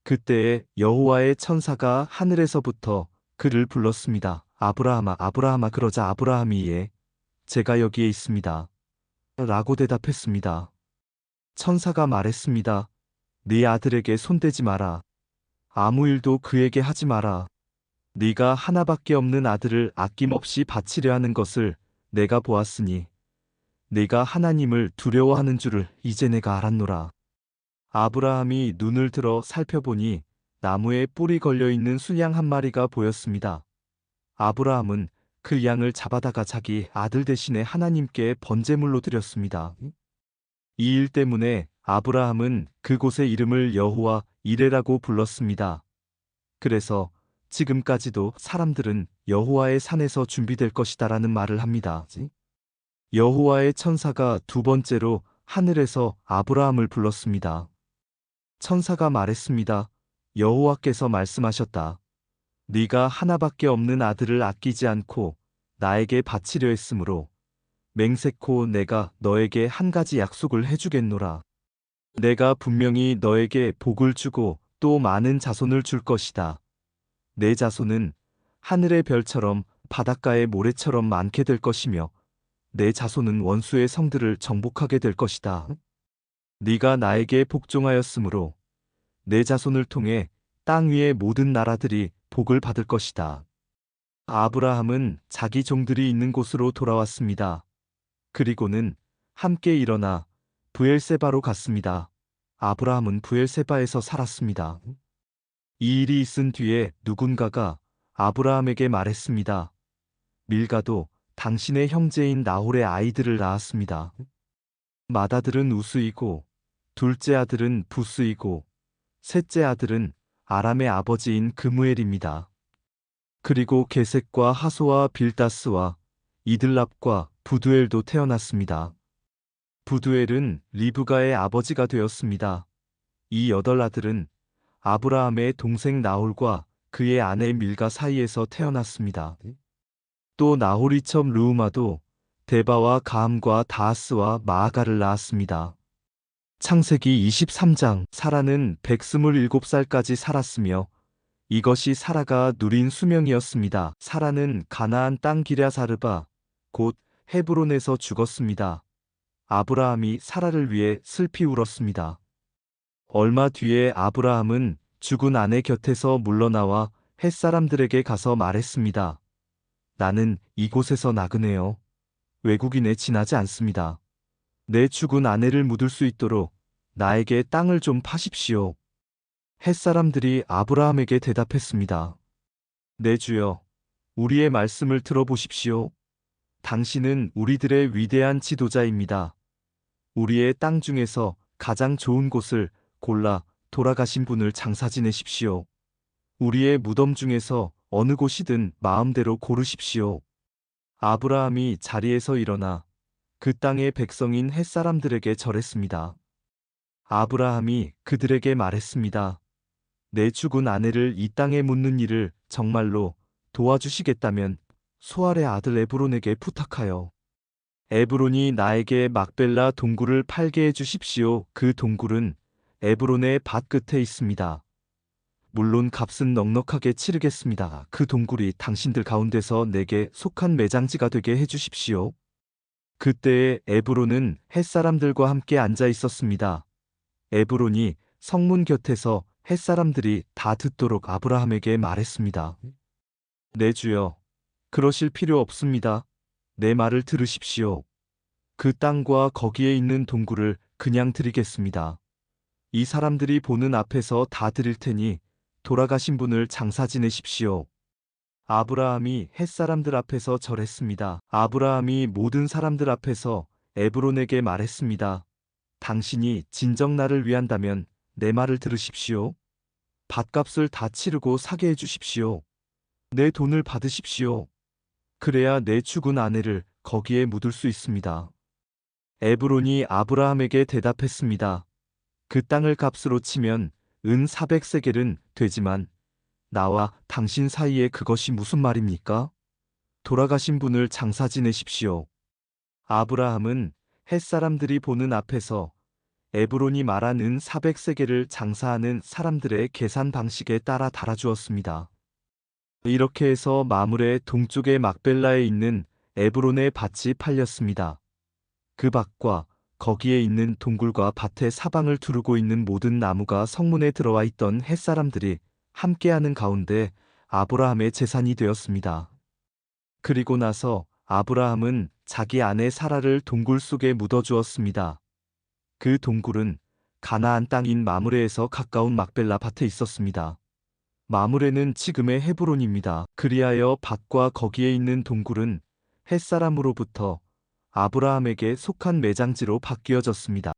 그때에 여호와의 천사가 하늘에서부터 그를 불렀습니다. 아브라함아, 아브라함아. 그러자 아브라함이 예, 제가 여기에 있습니다. 라고 대답했습니다. 천사가 말했습니다. 네 아들에게 손대지 마라. 아무 일도 그에게 하지 마라. 네가 하나밖에 없는 아들을 아낌없이 바치려 하는 것을 내가 보았으니 네가 하나님을 두려워하는 줄을 이제 내가 알았노라. 아브라함이 눈을 들어 살펴보니 나무에 뿔이 걸려있는 순양 한 마리가 보였습니다. 아브라함은 그 양을 잡아다가 자기 아들 대신에 하나님께 번제물로 드렸습니다. 이 일 때문에 아브라함은 그곳의 이름을 여호와 이레라고 불렀습니다. 그래서 지금까지도 사람들은 여호와의 산에서 준비될 것이다라는 말을 합니다. 여호와의 천사가 두 번째로 하늘에서 아브라함을 불렀습니다. 천사가 말했습니다. 여호와께서 말씀하셨다. 네가 하나밖에 없는 아들을 아끼지 않고 나에게 바치려 했으므로 맹세코 내가 너에게 한 가지 약속을 해주겠노라. 내가 분명히 너에게 복을 주고 또 많은 자손을 줄 것이다. 내 자손은 하늘의 별처럼 바닷가의 모래처럼 많게 될 것이며 내 자손은 원수의 성들을 정복하게 될 것이다. 네가 나에게 복종하였으므로 내 자손을 통해 땅 위의 모든 나라들이 복을 받을 것이다. 아브라함은 자기 종들이 있는 곳으로 돌아왔습니다. 그리고는 함께 일어나 브엘세바로 갔습니다. 아브라함은 브엘세바에서 살았습니다. 이 일이 있은 뒤에 누군가가 아브라함에게 말했습니다. 밀가도 당신의 형제인 나홀의 아이들을 낳았습니다. 맏아들은 우스이고 둘째 아들은 부스이고 셋째 아들은 아람의 아버지인 그무엘입니다. 그리고 게색과 하소와 빌다스와 이들랍과 부두엘도 태어났습니다. 부두엘은 리브가의 아버지가 되었습니다. 이 8아들은 아브라함의 동생 나홀과 그의 아내 밀가 사이에서 태어났습니다. 또 나홀이 첩 르우마도 데바와 가함과 다하스와 마아가를 낳았습니다. 창세기 23장 사라는 127살까지 살았으며 이것이 사라가 누린 수명이었습니다. 사라는 가나안 땅 기랴사르바 곧 헤브론에서 죽었습니다. 아브라함이 사라를 위해 슬피 울었습니다. 얼마 뒤에 아브라함은 죽은 아내 곁에서 물러나와 햇사람들에게 가서 말했습니다. 나는 이곳에서 나그네요. 외국인에 지나지 않습니다. 내 죽은 아내를 묻을 수 있도록 나에게 땅을 좀 파십시오. 햇사람들이 아브라함에게 대답했습니다. 내 주여, 우리의 말씀을 들어보십시오. 당신은 우리들의 위대한 지도자입니다. 우리의 땅 중에서 가장 좋은 곳을 골라 돌아가신 분을 장사 지내십시오. 우리의 무덤 중에서 어느 곳이든 마음대로 고르십시오. 아브라함이 자리에서 일어나 그 땅의 백성인 햇사람들에게 절했습니다. 아브라함이 그들에게 말했습니다. 내 죽은 아내를 이 땅에 묻는 일을 정말로 도와주시겠다면 소알의 아들 에브론에게 부탁하여 에브론이 나에게 막벨라 동굴을 팔게 해주십시오. 그 동굴은 에브론의 밭 끝에 있습니다. 물론 값은 넉넉하게 치르겠습니다. 그 동굴이 당신들 가운데서 내게 속한 매장지가 되게 해주십시오. 그때에 에브론은 햇사람들과 함께 앉아 있었습니다. 에브론이 성문 곁에서 햇사람들이 다 듣도록 아브라함에게 말했습니다. 내 주여, 그러실 필요 없습니다. 내 말을 들으십시오. 그 땅과 거기에 있는 동굴을 그냥 드리겠습니다. 이 사람들이 보는 앞에서 다 드릴 테니 돌아가신 분을 장사 지내십시오. 아브라함이 햇사람들 앞에서 절했습니다. 아브라함이 모든 사람들 앞에서 에브론에게 말했습니다. 당신이 진정 나를 위한다면 내 말을 들으십시오. 밭값을 다 치르고 사게 해주십시오. 내 돈을 받으십시오. 그래야 내 죽은 아내를 거기에 묻을 수 있습니다. 에브론이 아브라함에게 대답했습니다. 그 땅을 값으로 치면 은 400세겔은 되지만 나와 당신 사이에 그것이 무슨 말입니까? 돌아가신 분을 장사 지내십시오. 아브라함은 햇사람들이 보는 앞에서 에브론이 말한 은 400세겔을 장사하는 사람들의 계산 방식에 따라 달아주었습니다. 이렇게 해서 마물의 동쪽의 막벨라에 있는 에브론의 밭이 팔렸습니다. 그 밭과 거기에 있는 동굴과 밭의 사방을 두르고 있는 모든 나무가 성문에 들어와 있던 햇사람들이 함께하는 가운데 아브라함의 재산이 되었습니다. 그리고 나서 아브라함은 자기 아내 사라를 동굴 속에 묻어주었습니다. 그 동굴은 가나안 땅인 마므레에서 가까운 막벨라 밭에 있었습니다. 마므레는 지금의 헤브론입니다. 그리하여 밭과 거기에 있는 동굴은 햇사람으로부터 아브라함에게 속한 매장지로 바뀌어졌습니다.